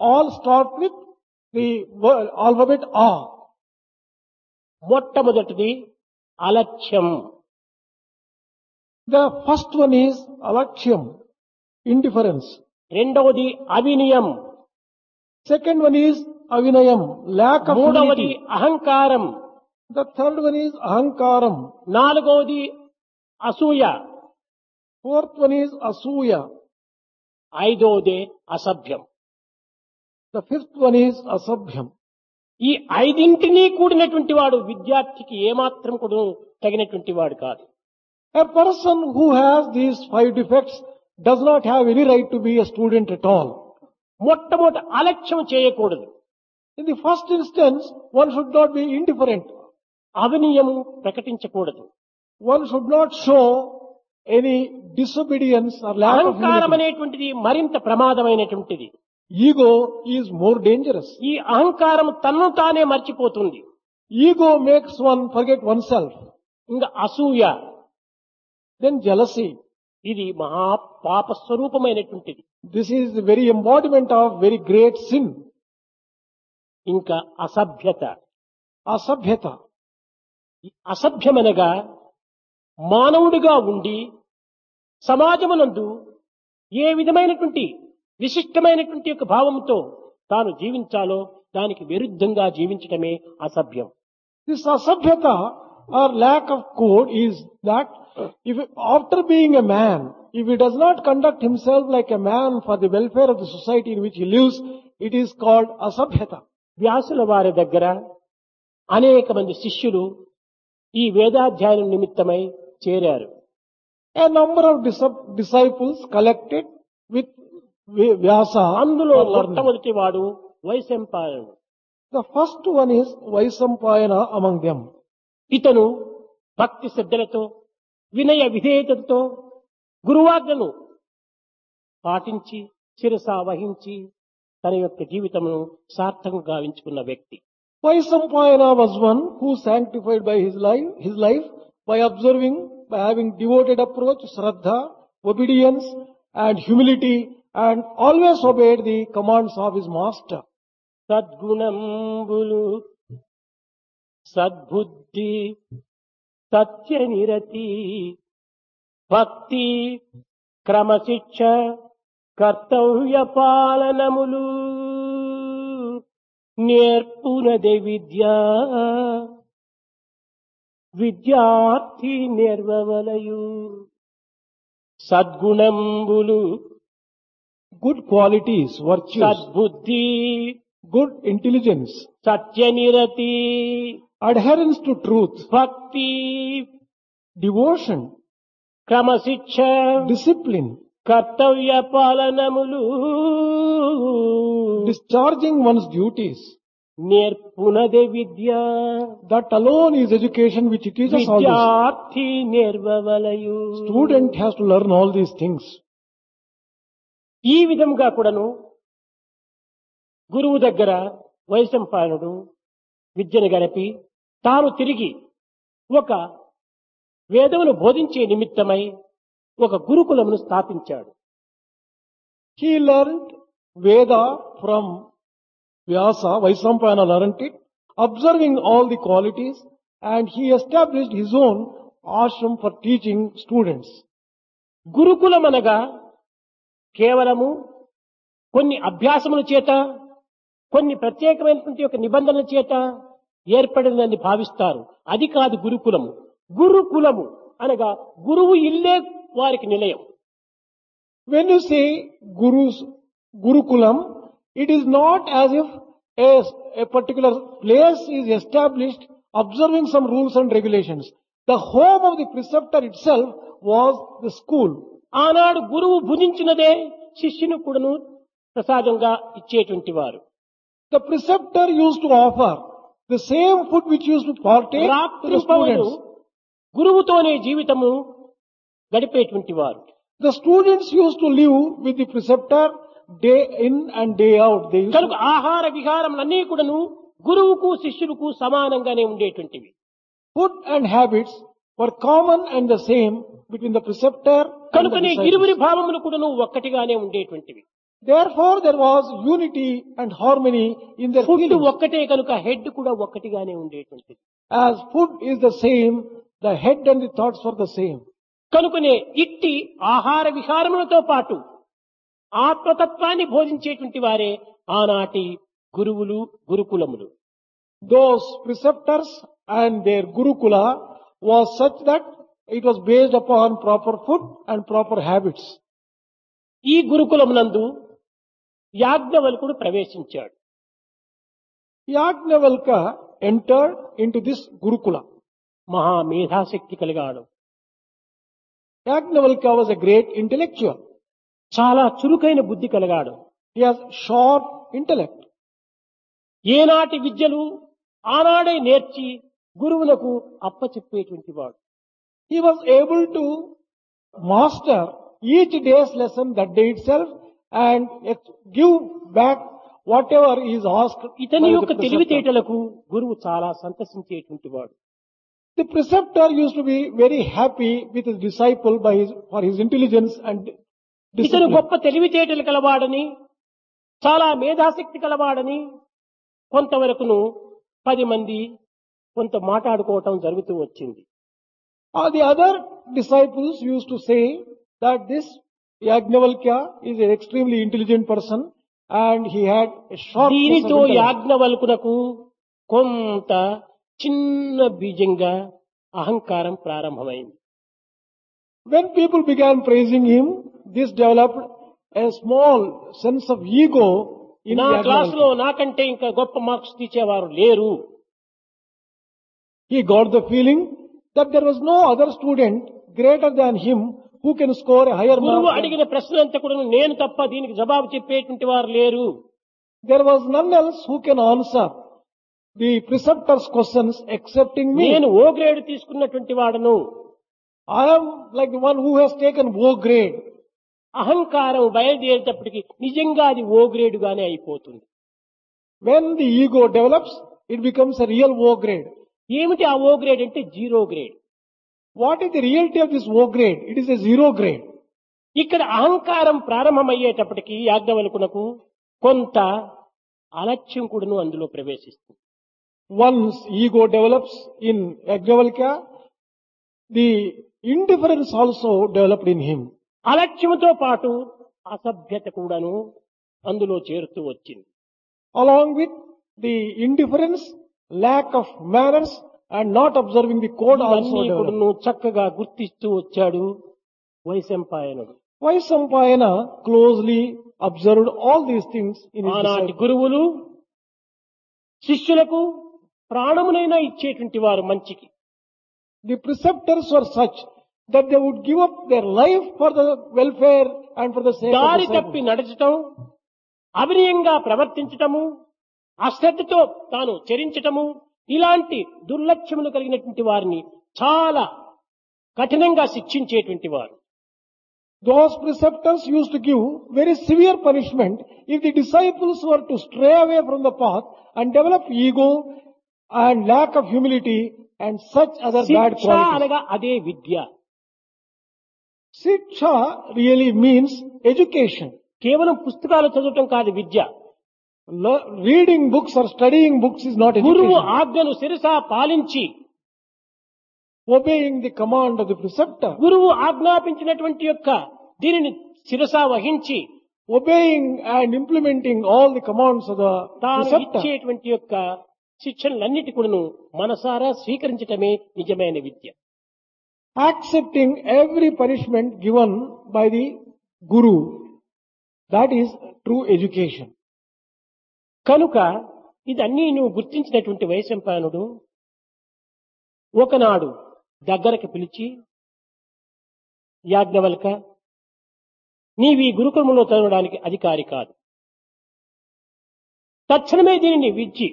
all start with the alphabet A. మొట్టమొదటిది అలక్ష్యం, The first one is alaksham, indifference. రెండవది అవినయం, Second one is avinayam, lack of మూడవది humility. అహంకారం, The third one is ahankaram. నాలుగవది అసూయ, Fourth one is asuya. ఐదవది అసభ్యం. The fifth one is asabhyam. ఈ ఐదింటినీ కూడినటువంటి వాడు విద్యార్థికి ఏమాత్రం కూడా తగినటువంటి వాడు కాదు. A person who has these 5 defects does not have any right to be a student at all. మొట్టమొదటి అలక్ష్యం చేయకూడదు. In the first instance, one should not be indifferent. అవినయము ప్రకటించకూడదు. One should not show any disobedience or lack of అహంకారం humility. అనేటువంటిది మరింత ప్రమాదమైనటువంటిది. Ego is more dangerous. ఈ అహంకారం తన్ను తానే మర్చిపోతుంది. Ego makes one forget oneself. ఇంకా అసూయ, Then jealousy. ఇది మహా పాప స్వరూపమైనటువంటిది. This is the very embodiment of very great sin. ఇంకా అసభ్యత. Asabhyata. అసభ్యమనగా మానవుడిగా ఉండి సమాజమునందు ఏ విధమైనటువంటి విశిష్టమైనటువంటి యొక్క భావంతో తాను జీవించాలో దానికి విరుద్ధంగా జీవించటమే అసభ్యం. This asabhyata or lack of code is that if after being a man, if he does not conduct himself like a man for the welfare of the society in which he lives, it is called asabhyata. వ్యాసుల వారి దగ్గర అనేక మంది శిష్యులు ఈ వేదాధ్యయనం నిమిత్తమై చేరారు. A number of disciples collected with Vyasa. అందులో for learning. మొట్టమొదటి వాడు వైశంపాయనుడు. The first one is Vaisampayana among them. ఇతను భక్తి శ్రద్ధలతో వినయ విధేయతతో గురువాజ్ఞను పాటించి శిరస వహించి తన యొక్క జీవితమును సార్థకంగా గావించుకున్న వ్యక్తి. Vaisampayana was one who sanctified by his life by observing, by having devoted approach, shraddha, obedience and humility, and always obeyed the commands of his master. సద్గుణంబులు సద్బుద్ధి సత్యనిరతి భక్తి క్రమశిక్ష కర్తవ్య పాలనములు నేర్పునదే విద్యార్థి నేర్వవలయు. సద్గుణంబులు, Good qualities, virtues, సద్బుద్ధి, good intelligence, సత్యనిరతి, adherence to truth, భక్తి, devotion, క్రమశిక్ష, discipline, కర్తవ్య పాలనములు discharging one's duties. నేర్పునదే Vidya. That alone is education which teaches all this. విద్యార్థి నేర్వవలయు. Student has to learn all these things. ఈ విధంగా కూడాను గురువు దగ్గర వైశంపాయనుడు విద్యను గడిపి తాను తిరిగి ఒక వేదమును బోధించే నిమిత్తమై ఒక గురుకులమును స్థాపించాడు. He learned Veda from Vyasa. Vaisampayana learned it, observing all the qualities, and he established his own ashram for teaching students. గురుకులమనగా కేవలము కొన్ని అభ్యాసముల చేత, కొన్ని ప్రత్యేకమైనటువంటి ఒక నిబంధనల చేత ఏర్పడిందని భావిస్తారు. అది కాదు గురుకులము. గురుకులము అనగా గురువు ఇల్లే వారికి నిలయం. When you say Gurukulam, it is not as if a particular place is established observing some rules and regulations. The home of the preceptor itself was the school. ఆనాడు గురువు భుజించినదే శిష్యుని కూడాను ప్రసాదంగా ఇచ్చేటువంటి వారు. The preceptor used to offer the same food which used to partake to the students. గురువుతోనే జీవితము గడిపేటువంటి వారు. The students used to live with the preceptor day in and day out. They used కనుక ఆహార విహారములన్నీ కూడాను గురువుకు శిష్యులకు సమానంగానే ఉండేటువంటివి. Food and habits were common and the same between the preceptor and the కనుకనే disciples. ఇరువురి భావములు కూడాను ఒక్కటిగానే ఉండేటువంటివి. Therefore, there was unity and harmony in their food feelings. ఒక్కటే కనుక హెడ్ కూడా ఒక్కటిగానే ఉండేటువంటిది. As food is the same, the head and the thoughts were the same. కనుకనే ఇట్టి ఆహార విహారములతో పాటు ఆత్మతత్వాన్ని బోధించేటువంటి వారే ఆనాటి గురువులు, గురుకులములు. Those preceptors and their Gurukula was such that it was based upon proper food and proper habits. ఈ గురుకులమునందు యాజ్ఞవల్కుడు ప్రవేశించాడు. Yajnavalkya entered into this Gurukula. మహా మేధాశక్తి కలిగాడు. Yajnavalkya was a great intellectual. చాలా చురుకైన బుద్ధి కలిగాడు. He has sharp intellect. ఏనాటి విద్యలు ఆనాడే నేర్చి గురువులకు అప్పచెప్పేటువంటి వాడు. He was able to master each day's lesson that day itself and give back whatever is asked. ఇతని by యొక్క the preceptor. తెలివితేటలకు గురువు చాలా సంతసించేటువంటి వాడు. The preceptor used to be very happy with his disciple for his intelligence and ఇతను discipline. గొప్ప తెలివితేటలు కలవాడని, చాలా మేధాశక్తి కలవాడని కొంతవరకును 10 మంది కొంత మాట్లాడుకోవటం జరుగుతూ వచ్చింది. The other disciples used to say that this Yajnavalkya is an extremely intelligent person and he had a sharp దీనితో intellect. యాజ్ఞవల్కునకు కొంత చిన్న బీజంగా అహంకారం ప్రారంభమైంది. When people began praising him, this developed a small sense of ego in నా క్లాసులో Yajnavalkya. నాకంటే ఇంకా గొప్ప మార్క్స్ తీసేవారు లేరు. He got the feeling that there was no other student greater than him who can score a higher గురువు mark. అడిగిన ప్రశ్నలంతా కూడా నేను తప్ప దీనికి జవాబు చెప్పేటువంటి వారు లేరు. There was none else who can answer the preceptor's questions excepting me. నేను ఓ గ్రేడ్ తీసుకున్నటువంటి వాడను. I am like the one who has taken O grade. అహంకారం బయలుదేరేటప్పటికి నిజంగా అది ఓ గ్రేడ్ గానే అయిపోతుంది. When the ego develops, it becomes a real O grade. ఏమిటి ఆ ఓ గ్రేడ్ అంటే zero grade. What is the reality of this O grade? It is a zero grade. ఇక్కడ అహంకారం ప్రారంభమయ్యేటప్పటికి యాజ్ఞవల్కునకు కొంత అలక్ష్యం కూడాను అందులో ప్రవేశిస్తుంది. Once ego develops in Yajnavalkya, the indifference also developed in him. అలక్ష్యంతో పాటు అసభ్యత కూడాను అందులో చేరుతూ వచ్చింది. Along with the indifference, lack of manners and not observing the code also అన్ని developed. కూడాను చక్కగా గుర్తిస్తూ వచ్చాడు వైశంపాయనుడు. Vaisampayana closely observed all these things in his ఆనాటి disciples. గురువులు శిష్యులకు ప్రాణమునైనా ఇచ్చేటువంటి వారు మంచికి. The preceptors were such that they would give up their life for the welfare and for the sake of దారి the తప్పి disciples. నడచటం, అవినయంగా ప్రవర్తించటము, అశ్రద్ధతో తాను చరించటము, ఇలాంటి దుర్లక్ష్యములు కలిగినటువంటి వారిని చాలా కఠినంగా శిక్షించేటువంటి వారు. Those preceptors used to give very severe punishment if the disciples were to stray away from the path and develop ego and lack of humility and such other bad శిక్ష qualities. అనగా అదే విద్య. Shiksha really means education. కేవలం పుస్తకాలు చదవటం కాదు విద్య. Reading books or studying books is not గురువు education. ఆజ్ఞను శిరసా పాలించి Obeying the command of the preceptor, గురువు ఆజ్ఞాపించినటువంటి యొక్క దీనిని శిరసా వహించి obeying and implementing all the commands of the తాను preceptor, ఇచ్చేటువంటి యొక్క శిక్షణలన్నిటి కూడాను మనసారా స్వీకరించటమే నిజమైన విద్య. accepting every punishment given by the Guru. That is true education. కనుక ఇదన్నీ నువ్వు గుర్తించినటువంటి వైశంపాయనుడు ఒకనాడు దగ్గరకు పిలిచి, యాజ్ఞవల్క, నీవి గురుకులంలో చదవడానికి అధికారి కాదు. తక్షణమే దీనిని విడిచి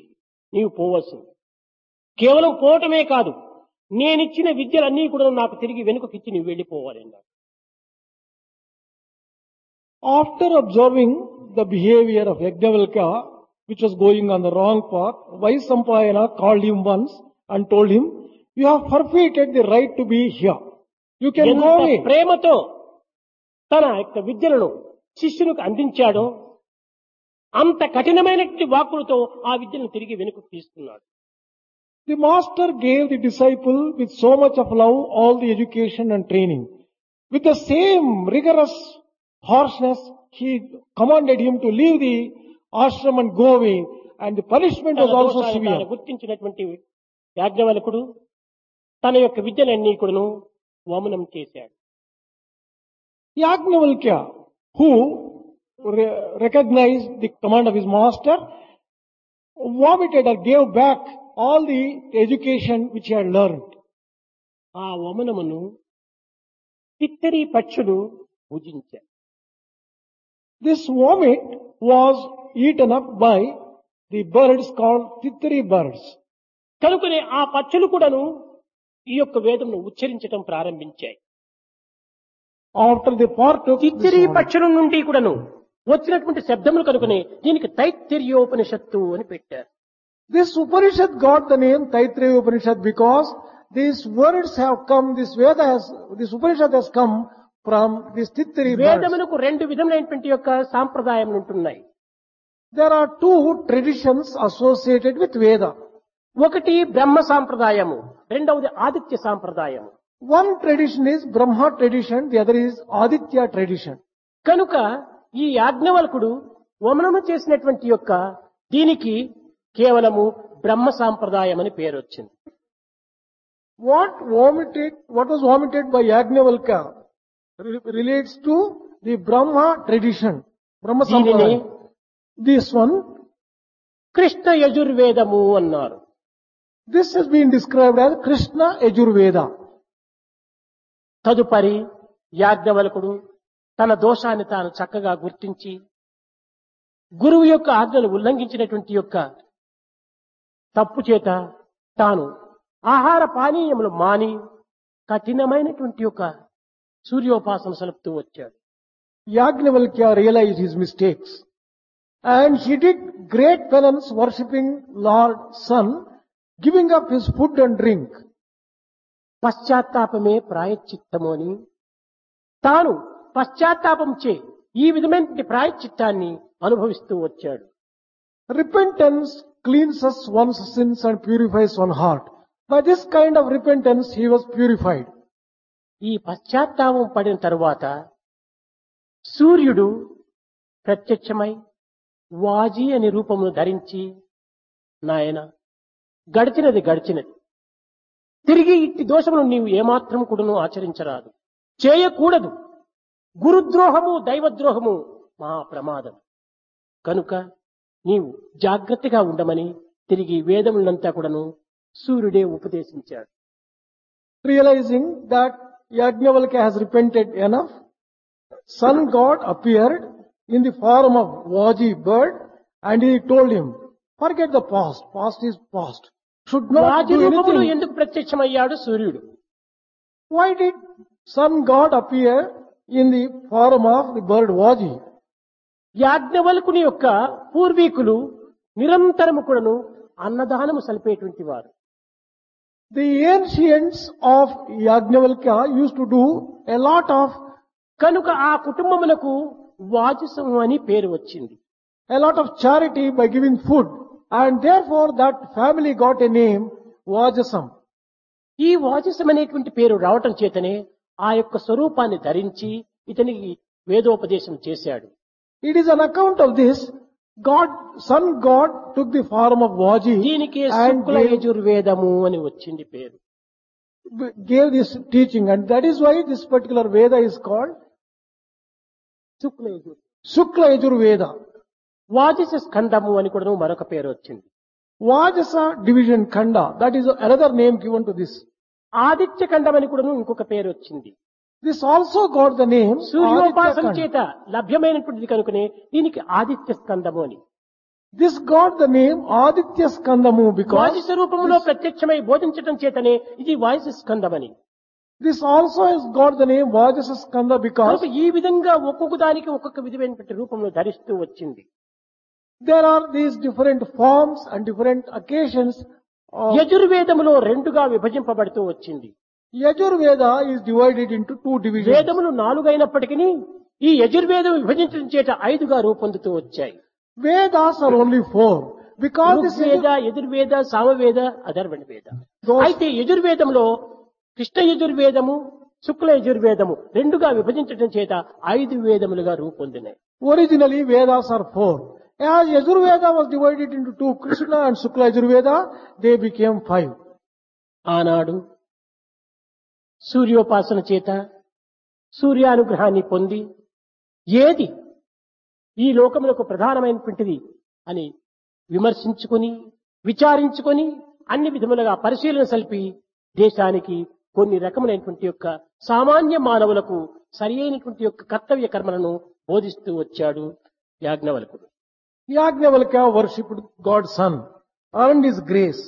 నీవు పోవలసింది. కేవలం పోవటమే కాదు, నేనిచ్చిన విద్యలన్నీ కూడా నాకు తిరిగి వెనుకకిచ్చి నీవు వెళ్ళిపోవాలి అన్నాడు. After observing the behavior of Yajnavalkya, which was going on the wrong path, Vaisampayana called him once and told him, you have forfeited the right to be here. You can ఎంత go away. ప్రేమతో తన యొక్క విద్యలను శిష్యునికి అందించాడో అంత కఠినమైనటువంటి వాక్కులతో ఆ విద్యను తిరిగి వెనుకకు తీసుకున్నాడు. The master gave the disciple with so much of love all the education and training. With the same rigorous harshness, he commanded him to leave the ashram and go away, and the punishment was తన also దోషాన్ని తాను severe. గుర్తించినటువంటి యాజ్ఞవల్కుడు తన యొక్క విద్యలన్నీ కూడాను వమనం చేశాడు. Yajnavalkya, who recognized the command of his master, vomited or gave back all the education which he had learned. ఆ వమనమును తిత్తరి పక్షులు భుజించాయి. This vomit was eaten up by the birds called tittari birds. కనుకనే ఆ పక్షులు కూడాను ఈ యొక్క వేదమును ఉచ్చరించడం ప్రారంభించాయి. After they partook this తిత్తిరి vomit, పక్షుల నుండి కూడాను వచ్చినటువంటి శబ్దములు కనుకనే దీనికి తైత్తిర్యోపనిషత్తు అని పెట్టారు. this Upanishad got the name Taittiriya Upanishad because these words have come, this Upanishad has come from these tittari birds. వేదములకు రెండు విధములైనటువంటి యొక్క సాంప్రదాయములు ఉంటున్నాయి. There are two traditions associated with Veda. ఒకటి బ్రహ్మ సాంప్రదాయము, రెండవది Aditya సాంప్రదాయము. One tradition is Brahma tradition, the other is Aditya tradition. కనుక ఈ యాజ్ఞవల్కుడు వమనము చేసినటువంటి యొక్క దీనికి కేవలము బ్రహ్మ సాంప్రదాయం అని పేరు వచ్చింది. What was vomited by Yajnavalkya relates to the Brahma tradition, Brahma దీనిని Sampradaya. This one, కృష్ణ యజుర్వేదము అన్నారు. this has been described as Krishna Yajurveda. తదుపరి యాజ్ఞవల్కుడు తన దోషాన్ని తాను చక్కగా గుర్తించి గురువు యొక్క ఆజ్ఞను ఉల్లంఘించినటువంటి యొక్క తప్పు చేత తాను ఆహార పానీయములు మాని కఠినమైనటువంటి యొక్క సూర్యోపాసన సలుపుతూ వచ్చాడు. Yajnavalkya realized his mistakes and he did great penance worshipping Lord Sun, giving up his food and drink. పశ్చాత్తాపమే ప్రాయశ్చిత్తము అని తాను పశ్చాత్తాపం చే ఈ విధమైన ప్రాయశ్చిత్తాన్ని అనుభవిస్తూ వచ్చాడు. Repentance cleanses one's sins and purifies one's heart. By this kind of repentance he was purified. ఈ పశ్చాత్తాపం పడిన తరువాత సూర్యుడు ప్రత్యక్షమై వాజీ అనే రూపమును ధరించి, నాయన గడిచినది గడిచినది, తిరిగి ఇట్టి దోషమును నీవు ఏమాత్రం కూడాను ఆచరించరాదు, చేయకూడదు. గురుద్రోహము దైవద్రోహము మహా ప్రమాదం. కనుక నీవు జాగ్రత్తగా ఉండమని తిరిగి వేదములంతా కూడాను సూర్యుడే ఉపదేశించాడు. Realizing that Yajnavalkya has repented enough, sun god appeared in the form of Vaji bird and he told him, forget the past, past is past. Should not వాజీ do రూపములు anything. ఎందుకు ప్రత్యక్షమయ్యాడు సూర్యుడు? Why did sun god appear in the form of the bird Vaji? యాజ్ఞవల్కుని యొక్క పూర్వీకులు నిరంతరము కూడాను అన్నదానము సలిపేటువంటి వారు. The ancients of Yajnavalkya used to do a lot of కనుక ఆ కుటుంబమునకు వాజసము అని పేరు వచ్చింది. A lot of charity by giving food, and therefore that family got a name, Vajasam. ఈ వాజసం అనేటువంటి పేరు రావటం చేతనే ఆ యొక్క స్వరూపాన్ని ధరించి ఇతనికి వేదోపదేశం చేశాడు. It is on account of this, Sun God took the form of Vaji దీనికి and శుక్ల యజుర్వేదము అని వచ్చింది పేరు. gave this teaching, and that is why this particular Veda is called Shukla Yajur Shukla Yajur Veda. వాజస స్కందము అని కూడా మరొక పేరు వచ్చింది. Vajasa division Khanda, that is another name given to this. Aditya ఖండం అని కూడా ఇంకొక పేరు వచ్చింది. This also got the name సూర్యోపాసన Aditya చేత లభ్యమైనటువంటిది కనుకనే దీనికి ఆదిత్య స్కందము అని. This got the name Aditya Skandamu because Vaji స్వరూపంలో ప్రత్యక్షమై బోధించటం చేతనే ఇది వాజస స్కందమని. this also has got the name Vajasa Skanda because కనుక ఈ విధంగా ఒక్కొక్క దానికి ఒక్కొక్క విధమైనటువంటి రూపంలో ధరిస్తూ వచ్చింది. there are these different forms and different occasions of యజుర్వేదములో రెండుగా విభజింపబడుతూ వచ్చింది. Yajur Veda is divided into two divisions. వేదములు 4 అయినప్పటికీ ఈ యజుర్వేదం విభజించడం చేత 5గా రూపొందుతూ వచ్చాయి. Vedas are only 4 because this Rigveda, Yajurveda, Samaveda, Atharvana వేద. Those- అయితే యజుర్వేదంలో కృష్ణ యజుర్వేదము, శుక్ల యజుర్వేదము రెండుగా విభజించడం చేత 5 వేదములుగా రూపొందినాయి. originally Vedas are 4. As Yajur Veda was divided into 2, Krishna and Shukla Yajur Veda, they became 5. ఆనాడు సూర్యోపాసన చేత సూర్యానుగ్రహాన్ని పొంది ఏది ఈ లోకములకు ప్రధానమైనటువంటిది అని విమర్శించుకొని విచారించుకొని అన్ని విధములుగా పరిశీలన సల్పి దేశానికి కొన్ని రకములైనటువంటి యొక్క సామాన్య మానవులకు సరి అయినటువంటి యొక్క కర్తవ్య కర్మలను బోధిస్తూ వచ్చాడు యాజ్ఞవల్కుడు. Yajnavalkya worshipped God's Son, earned His grace,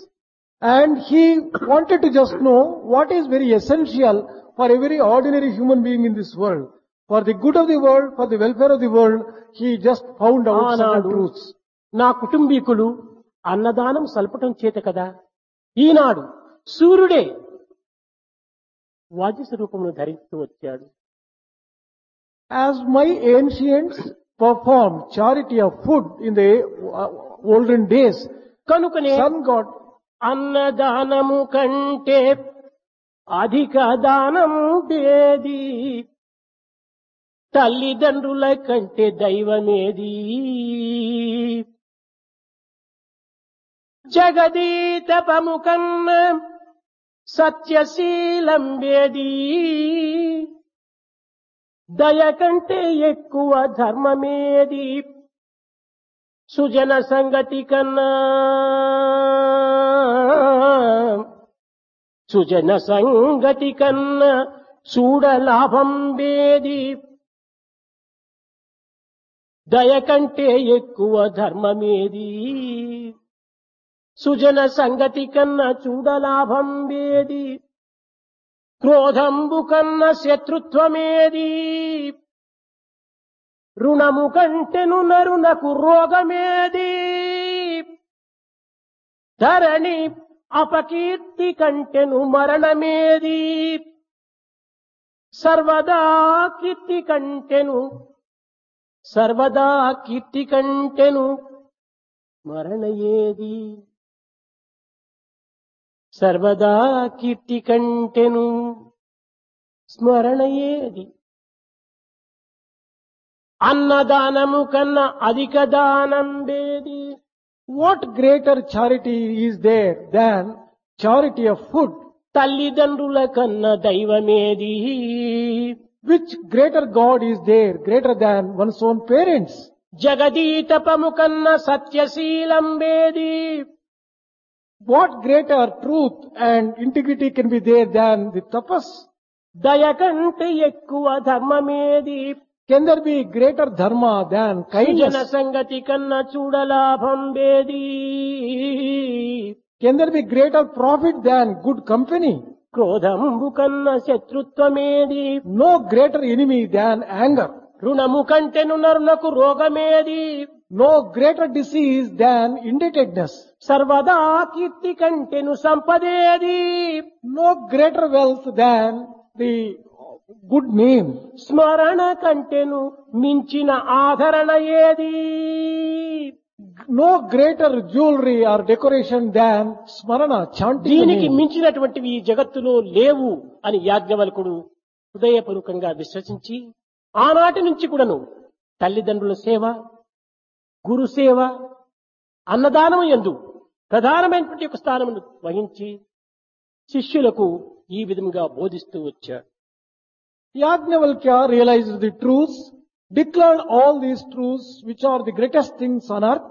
and he wanted to just know what is very essential for a very ordinary human being in this world. For the good of the world, for the welfare of the world, he just found out certain ఆనాడు truths. నా కుటుంబీకులు అన్నదానం సల్పటం చేత కదా ఈనాడు సూర్యుడే వాజి స్వరూపమును ధరిస్తూ వచ్చాడు. As my ancients performed charity of food in the olden days, కనుకనే Sun God అన్నదానము కంటే అధిక దానం దేది, తల్లిదండ్రుల కంటే దైవమేది, జగదీతపము కన్న సత్యశీలం వేది, దయ కంటే ఎక్కువ ధర్మమేది, సుజన సంగతి కన్నా సుజన సంగతి కన్నా చూడ లాభం వేది, దయ కంటే ఎక్కువ ధర్మమేది, సుజన సంగతి కన్నా చూడ లాభం వేది, క్రోధంబు కన్న శత్రుత్వమేది, రుణము కంటెను నరునకు రోగమేది, ధరణి అపకీర్తి కంటెను మరణమేది, సర్వదా కీర్తి కంటెను మరణ ఏది, సర్వదా కీర్తి కంటెను స్మరణ ఏది. అన్నదానము కన్నా అధిక దానం వేది, what greater charity is there than charity of food? తల్లిదండ్రుల కన్నా దైవమేది, Which greater God is there, greater than one's own parents? జగదీతపము కన్నా సత్యశీలం వేది, What greater truth and integrity can be there than the tapas? దయ కంటే ఎక్కువ ధర్మమేది, Can there be greater dharma than Sujana kindness? సంగతి కన్నా చూడలాభం వేది, Can there be greater profit than good company? క్రోధంబు కన్నా శత్రుత్వమేది, No greater enemy than anger. రుణము కంటెను నరునకు రోగమేది, No greater disease than indebtedness. సర్వదా కీర్తి కంటెను సంపదేది, No greater wealth than the good name. స్మరణ కంటెను మించిన ఆదరణ ఏది? No greater jewelry or decoration than smarana, chanting the దీనికి name. మించినటువంటివి ఈ జగత్తులో లేవు అని యాజ్ఞవల్కుడు హృదయపూర్వకంగా విశ్వసించి ఆనాటి నుంచి కూడాను తల్లిదండ్రుల సేవ, గురు సేవ, అన్నదానం యందు ప్రధానమైనటువంటి ఒక స్థానమును వహించి శిష్యులకు ఈ విధంగా బోధిస్తూ వచ్చాడు. Yajnavalkya realized the truths, declared all these truths which are the greatest things on earth,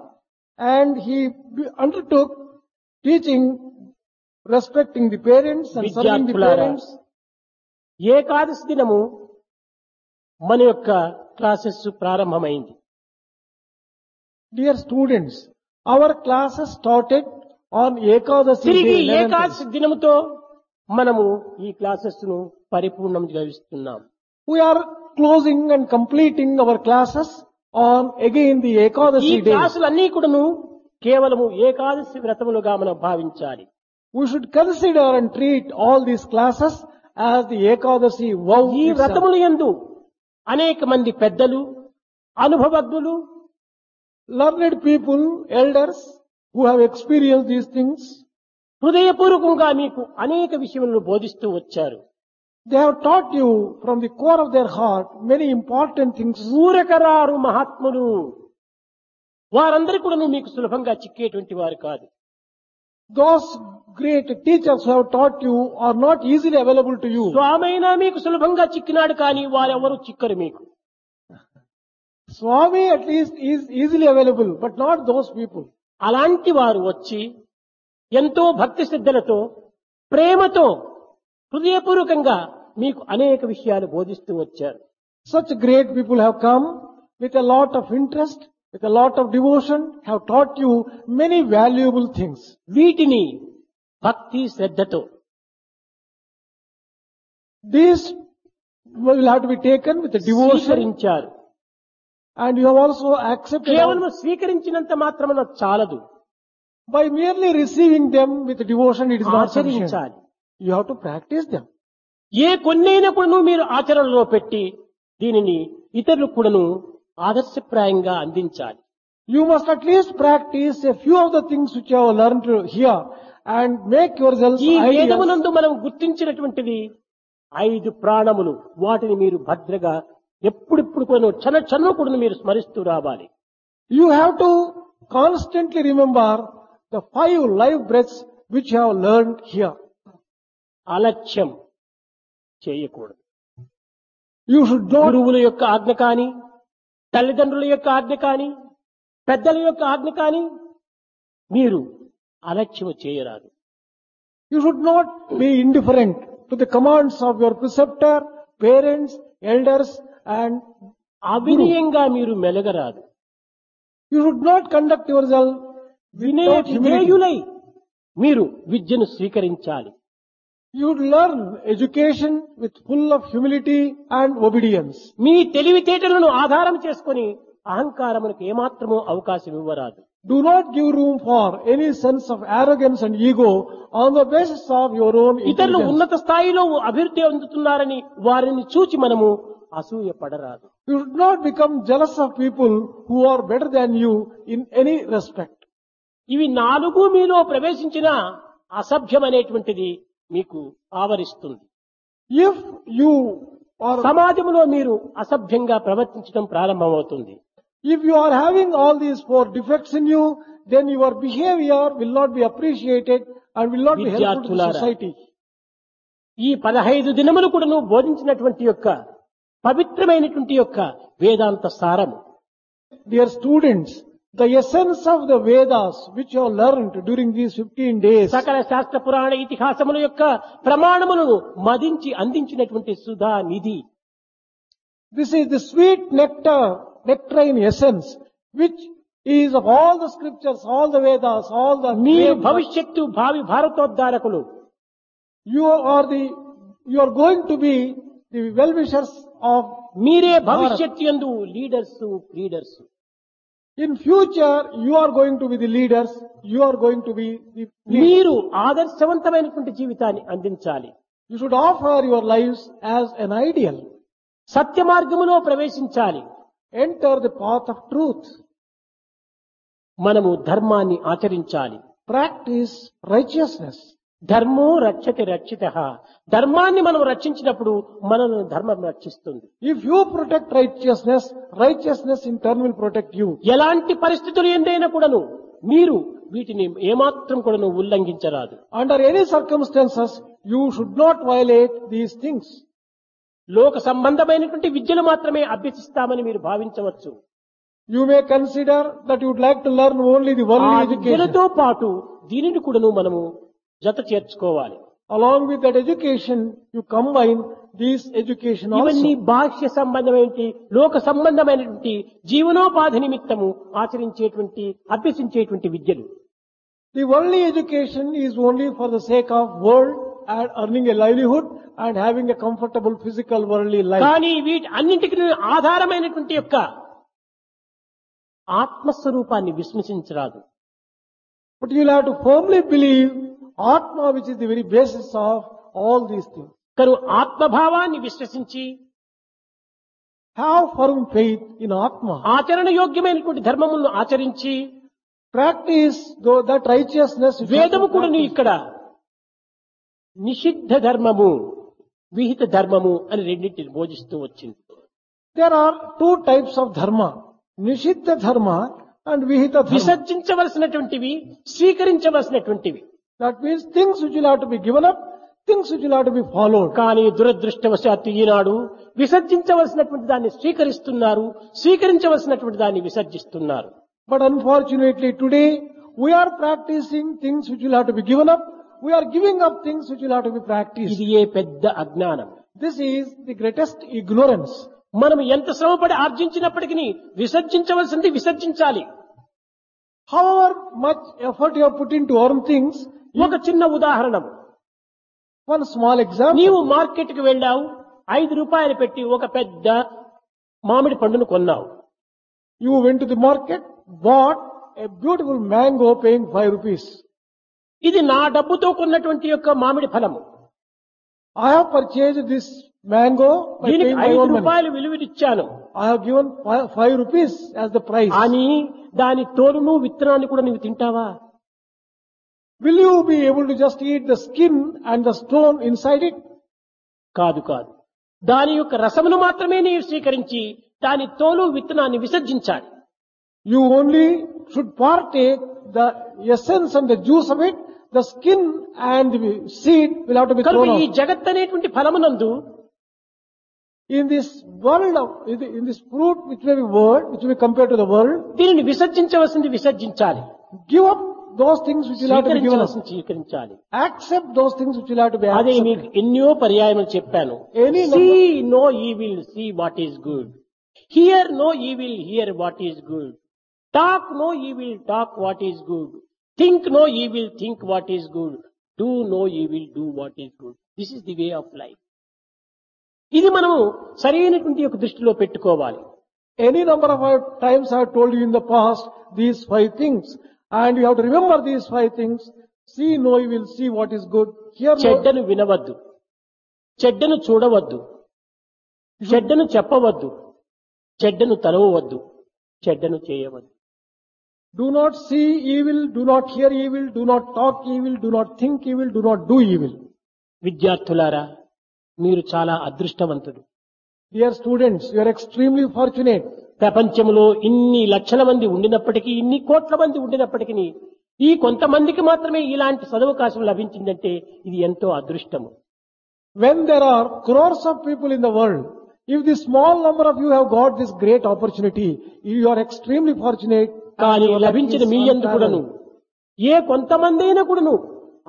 and he undertook teaching respecting the parents and serving the విద్యార్థులారా, parents. ఏకాదశి దినము మన యొక్క క్లాసెస్ ప్రారంభమైంది. Dear students, our classes started on Ekadasi తిరిగి day. 11th. Ekadashi దినముతో మనము ఈ classes ను పరిపూర్ణం గావిస్తున్నాం. We are closing and completing our classes on again the ఈ Ekadasi day. క్లాసులన్నీ కూడాను కేవలము ఏకాదశి వ్రతములుగా మనం భావించాలి. We should consider and treat all these classes as the Ekadasi vow. ఈ itself. వ్రతములు యందు అనేక మంది పెద్దలు, అనుభవజ్ఞులు, Learned people, elders who have experienced these things, హృదయపూర్వకంగా మీకు అనేక విషయములను బోధిస్తూ వచ్చారు. they have taught you from the core of their heart many important things. ఊరకరారు మహాత్ములు వారందరూ కూడా మీకు సులభంగా చిక్కేటువంటి వారు కాదు. Those great teachers who have taught you are not easily available to you. స్వామైనా మీకు సులభంగా చిక్కినాడు కానీ వారెవరు చిక్కరు మీకు. Swami at least is easily available, but not those people. అలాంటి వారు వచ్చి ఎంతో భక్తి శ్రద్ధలతో, ప్రేమతో, హృదయపూర్వకంగా మీకు అనేక విషయాలు బోధిస్తూ వచ్చారు. Such great people have come with a lot of interest, with a lot of devotion, have taught you many valuable things. వీటిని భక్తి శ్రద్ధతో These will have to be taken with a devotion, స్వీకరించారు. and you have also accepted కేవలం స్వీకరించినంత మాత్రమున చాలదు, by merely receiving them with devotion. It is not sufficient. ఆచరించాలి. You have to practice them. ఏ కొన్నైనా కూడాను మీరు ఆచరణలో పెట్టి దీనిని ఇతరులకు కూడాను ఆదర్శప్రాయంగా అందించాలి. You must at least practice a few of the things which you have learned here and make yourselves ఈ ideas. వేదమునందు మనం గుర్తించినటువంటిది 5 ప్రాణములు, వాటిని మీరు భద్రగా ఎప్పుడిప్పుడు కూడా క్షణ కూడా మీరు స్మరిస్తూ రావాలి. You have to constantly remember the 5 life breaths which you have learned here. అలక్ష్యం చేయకూడదు. You should not, గురువుల యొక్క ఆజ్ఞ కాని, తల్లిదండ్రుల యొక్క ఆజ్ఞ కాని, పెద్దల యొక్క ఆజ్ఞ కాని మీరు అలక్ష్యం చేయరాదు. you should not be indifferent to the commands of your preceptor, parents, elders, and అవినయంగా మీరు మెలగరాదు. you should not conduct yourself without humility. వినేయులై మీరు విద్యను స్వీకరించాలి. You would learn education with full of humility and obedience. మీ తెలివితేటలను ఆధారం చేసుకొని అహంకారమునకు ఏమాత్రమూ అవకాశం ఇవ్వరాదు. Do not give room for any sense of arrogance and ego on the basis of your own ఇతరులు intelligence. ఉన్నత స్థాయిలో అభివృద్ధి అందుతున్నారని వారిని చూచి మనము అసూయ పడరాదు. You should not become jealous of people who are better than you in any respect. ఇవి 4 మీలో ప్రవేశించిన అసభ్యం అనేటువంటిది మీకు ఆవరిస్తుంది. If you are, సమాజంలో మీరు అసభ్యంగా ప్రవర్తించడం ప్రారంభమవుతుంది. if you are having all these 4 defects in you, then your behavior will not be appreciated and will not be helpful to the విద్యార్థులారా, society. ఈ 15 దినములు కూడా నువ్వు బోధించినటువంటి యొక్క పవిత్రమైనటువంటి యొక్క వేదాంత సారము, Dear students, the essence of the Vedas which you have learned during these 15 days, సకల శాస్త్ర పురాణ ఇతిహాసముల యొక్క ప్రమాణములను మదించి అందించినటువంటి సుధా నిధి. this is the sweet nectarine essence which is of all the scriptures, all the Vedas, all the మీరు great- భవిష్యత్తు భావి భారతోద్ధారకులు. you are going to be the well-wishers of మీరే భవిష్యత్తు యందు leaders. in future. You are going to be the leaders, you are going to be the leaders. మీరు ఆదర్శవంతమైనటువంటి జీవితాన్ని అందించాలి. You should offer your lives as an ideal. సత్య మార్గములో ప్రవేశించాలి. Enter the path of truth. మనము ధర్మాన్ని ఆచరించాలి. Practice righteousness. ధర్మో రక్షతి రక్షితః. ధర్మాన్ని మనం రక్షించినప్పుడు మనల్ని ధర్మం రక్షిస్తుంది. If you protect righteousness, righteousness in turn will protect you. ఎలాంటి పరిస్థితులు ఎందైనా కూడాను మీరు వీటిని ఏమాత్రం కూడాను ఉల్లంఘించరాదు. Under any circumstances, you should not violate these things. లోక సంబంధమైనటువంటి విద్యలు మాత్రమే అభ్యసిస్తామని మీరు భావించవచ్చు. You may consider that you would like to learn only the ఆ worldly education. విద్యలతో పాటు దీనిని కూడాను మనము జత చేర్చుకోవాలి. Along with that education, you combine these education ఇవన్నీ also. బాహ్య సంబంధమైనటువంటి లోక సంబంధమైనటువంటి జీవనోపాధి నిమిత్తము ఆచరించేటువంటి అభ్యసించేటువంటి విద్యలు. The worldly education is only for the sake of world and earning a livelihood and having a comfortable physical worldly life. కానీ వీటి అన్నింటికి ఆధారమైనటువంటి యొక్క ఆత్మస్వరూపాన్ని విశ్వసించరాదు. But you'll have to firmly believe Atma, which is the very basis of all these things. కను ఆత్మభావాన్ని విశ్వసించి Have firm faith in Atma. ఆచరణ యోగ్యమైనటువంటి ధర్మములను ఆచరించి Practice though that righteousness. which you have to వేదము కూడా practice. ఇక్కడ నిషిద్ధ ధర్మము విహిత ధర్మము అని రెండింటిని బోధిస్తూ వచ్చింది. There are two types of dharma. Nishiddha dharma and vihita dharma. విసర్జించవలసినటువంటివి స్వీకరించవలసినటువంటివి. That means things which will have to be given up, things which will have to be followed. కానీ దురదృష్టవశాత్తు ఈనాడు విసర్జించవలసినటువంటి దాన్ని స్వీకరిస్తున్నారు, స్వీకరించవలసినటువంటి దాన్ని విసర్జిస్తున్నారు. But unfortunately today, we are practicing things which will have to be given up. We are giving up things which will have to be practiced. ఇది ఏ పెద్ద అజ్ఞానం. This is the greatest ignorance. మనం ఎంత శ్రమపడి ఆర్జించినప్పటికీ విసర్జించవలసింది విసర్జించాలి. However much effort you have put in to earn things, ఒక చిన్న ఉదాహరణ, one small example. నీవు మార్కెట్ కి వెళ్ళావు, 5 రూపాయలు పెట్టి ఒక పెద్ద మామిడి పండును కొన్నావు. You went to the market, bought a beautiful mango paying 5 rupees. ఇది నా డబ్బుతో కొన్నటువంటి యొక్క మామిడి ఫలము. I have purchased this mango by దీనికి paying my 5 own money. రూపాయలు విలువనిచ్చాను. I have given 5 rupees as the price. అని దాని తోలును విత్తనాన్ని కూడా నువ్వు తింటావా? Will you be able to just eat the skin and the stone inside it? కాదు కాదు. దాని యొక్క రసమును మాత్రమే నీవు స్వీకరించి దాని తోలు విత్తనాన్ని విసర్జించాలి. You only should partake the essence and the juice of it. The skin and the seed will have to be కనుక thrown ఈ out. జగత్ అనేటువంటి ఫలమునందు In this world of, in this fruit which may be world, which may be compared to the world, దీనిని విసర్జించవలసింది విసర్జించాలి, give up those things which will have to be given up. స్వీకరించవలసింది స్వీకరించాలి. Accept those things which will have to be అదే accepted. మీకు ఎన్నో పర్యాయములు చెప్పాను. Any see no evil, see what is good. Hear no evil, hear what is good. Talk no evil, talk what is good. Think no evil, think what is good. Do no evil, do what is good. This is the way of life. ఇది మనము సరైనటువంటి యొక్క దృష్టిలో పెట్టుకోవాలి. Any number of times I have told you in the past these 5 things, and you have to remember these 5 things. See no evil, see what is good. Hear no. చెడ్డను వినవద్దు, చెడ్డను చూడవద్దు, చెడ్డను చెప్పవద్దు, చెడ్డను తలవవద్దు, చెడ్డను చేయవద్దు. Do not see evil, do not hear evil, do not talk evil, do not think evil, do not do evil. విద్యార్థులారా, మీరు చాలా అదృష్టవంతుడు. Dear students, you are extremely fortunate. ప్రపంచంలో ఇన్ని లక్షల మంది ఉండినప్పటికీ, ఇన్ని కోట్ల మంది ఉండినప్పటికీ ఈ కొంతమందికి మాత్రమే ఇలాంటి సదవకాశం లభించిందంటే ఇది ఎంతో అదృష్టము. When there are crores of people in the world, if the small number of you have got this great opportunity, you are extremely fortunate. కానీ And your luck లభించిన is మీ యందు కూడాను unparalleled. ఏ కొంతమంది అయినా కూడాను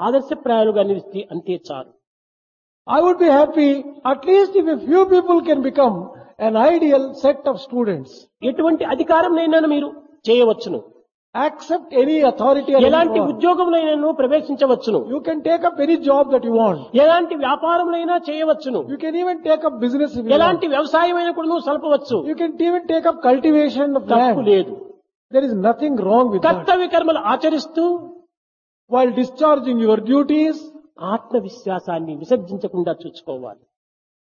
ఆదర్శప్రాయాలుగా నిలిస్తే అంతే చాలు. I would be happy at least if a few people can become an ideal set of students. ఎటువంటి అధికారంనైనా మీరు చేయవచ్చును, Accept any authority or ఎలాంటి any power. ఉద్యోగంలో ప్రవేశించవచ్చును, You can take up any job that you want. ఎలాంటి వ్యాపారంలో చేయవచ్చును, You can even take up business if you want. ఎలాంటి వ్యవసాయమైనా కూడా సల్పవచ్చు. You can even take up cultivation of తప్పు land. లేదు. There is nothing wrong with that. కర్తవ్య కర్మలు ఆచరిస్తూ While discharging your duties, ఆత్మవిశ్వాసాన్ని విసర్జించకుండా చూసుకోవాలి.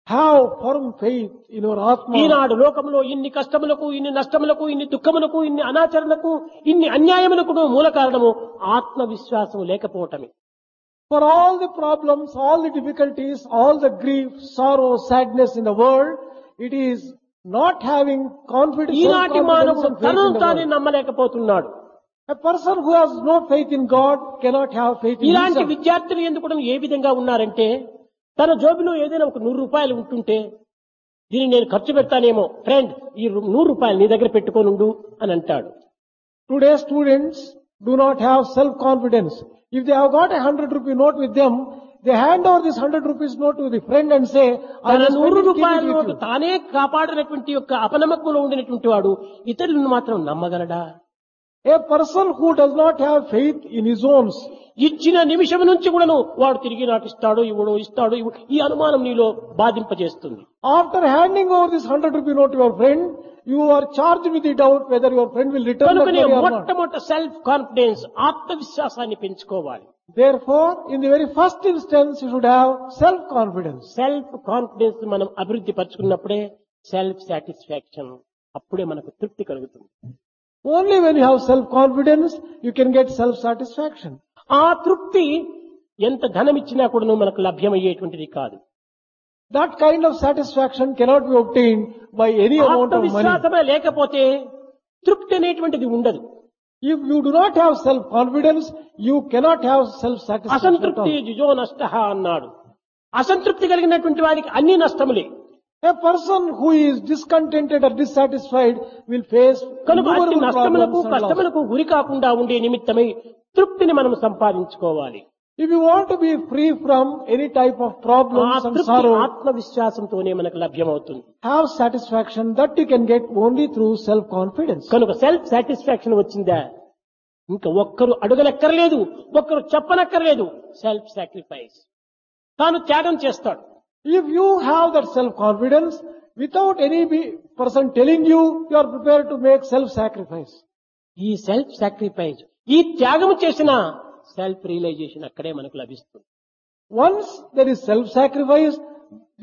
Have firm faith in your Atma. ఈనాడు లోకంలో ఇన్ని కష్టములకు, ఇన్ని నష్టములకు, ఇన్ని దుఃఖములకు, ఇన్ని అనాచరణకు, ఇన్ని అన్యాయములకు మూల కారణము ఆత్మవిశ్వాసం లేకపోవటమే. For all the problems, all the difficulties, all the grief, sorrow, sadness in the world, it is not having confidence, ఈనాటి self-confidence మానవుడు and faith తనను in the తానే world. నమ్మలేకపోతున్నాడు. A person who has no faith in God cannot have faith in ఇలాంటి himself. విద్యార్థులు ఎందుకు కూడా ఏ విధంగా ఉన్నారంటే, తన జోబులో ఏదైనా ఒక 100 రూపాయలు ఉంటుంటే దీన్ని నేను ఖర్చు పెడతానేమో, ఫ్రెండ్ ఈ 100 రూపాయలు నీ దగ్గర పెట్టుకోనుండు అని అంటాడు. Today's students do not have self-confidence. If they have got a 100 rupee note with them, they hand over this 100 rupees note to the friend and say, I తన will 100 spend it, keep రూపాయల it with note you. తానే కాపాడినటువంటి యొక్క అపనమ్మకంలో ఉండినటువంటి వాడు ఇతరులను మాత్రం నమ్మగలడా? A person who does not have faith in his own, ఇచ్చిన నిమిషం నుంచి కూడాను వాడు తిరిగి నాకు ఇస్తాడు ఇస్తాడు ఈ అనుమానం నీలో బాధింపజేస్తుంది. after handing over this 100 rupee note to your friend, you are charged with the doubt whether your friend will return the కనుకనే money or not. మొట్టమొదట సెల్ఫ్ కాన్ఫిడెన్స్, ఆత్మవిశ్వాసాన్ని పెంచుకోవాలి. Therefore, in the very first instance, you should have self-confidence. Self confidence మనం అభివృద్ధి పరుచుకున్నప్పుడే self satisfaction, అప్పుడే మనకు తృప్తి కలుగుతుంది. Only when you have self-confidence, you can get self-satisfaction. ఆ తృప్తి ఎంత ధనం ఇచ్చినా కూడా మనకు లభ్యమయ్యేటువంటిది కాదు. That kind of satisfaction cannot be obtained by any amount of money. ఆత్మవిశ్వాసమే లేకపోతే తృప్తి అనేటువంటిది ఉండదు. If you do not have self-confidence, you cannot have self-satisfaction. అసంతృప్తి at all. జుజో నష్ట అన్నాడు. అసంతృప్తి కలిగినటువంటి వారికి అన్ని నష్టములే. A person who is discontented or dissatisfied will face కనుక అన్ని innumerable నష్టములకు problems and loss. కష్టములకు గురి కాకుండా ఉండే నిమిత్తమై తృప్తిని మనం సంపాదించుకోవాలి. If you want to be free from any type of ఆ problems and తృప్తి sorrow, ఆత్మవిశ్వాసంతోనే మనకు లభ్యమవుతుంది. have satisfaction that you can get only through self-confidence. కనుక సెల్ఫ్ సాటిస్ఫాక్షన్ వచ్చిందా ఇంకా ఒక్కరు అడగనక్కర్లేదు, ఒక్కరు చెప్పనక్కర్లేదు. సెల్ఫ్ సాక్రిఫైస్, తాను త్యాగం చేస్తాడు. If you have that self-confidence, without any person telling you, you are prepared to make self-sacrifice. ఈ సెల్ఫ్ సాక్రిఫైస్, ఈ త్యాగం చేసిన సెల్ఫ్ రియలైజేషన్ అక్కడే మనకు లభిస్తుంది. Once there is self-sacrifice,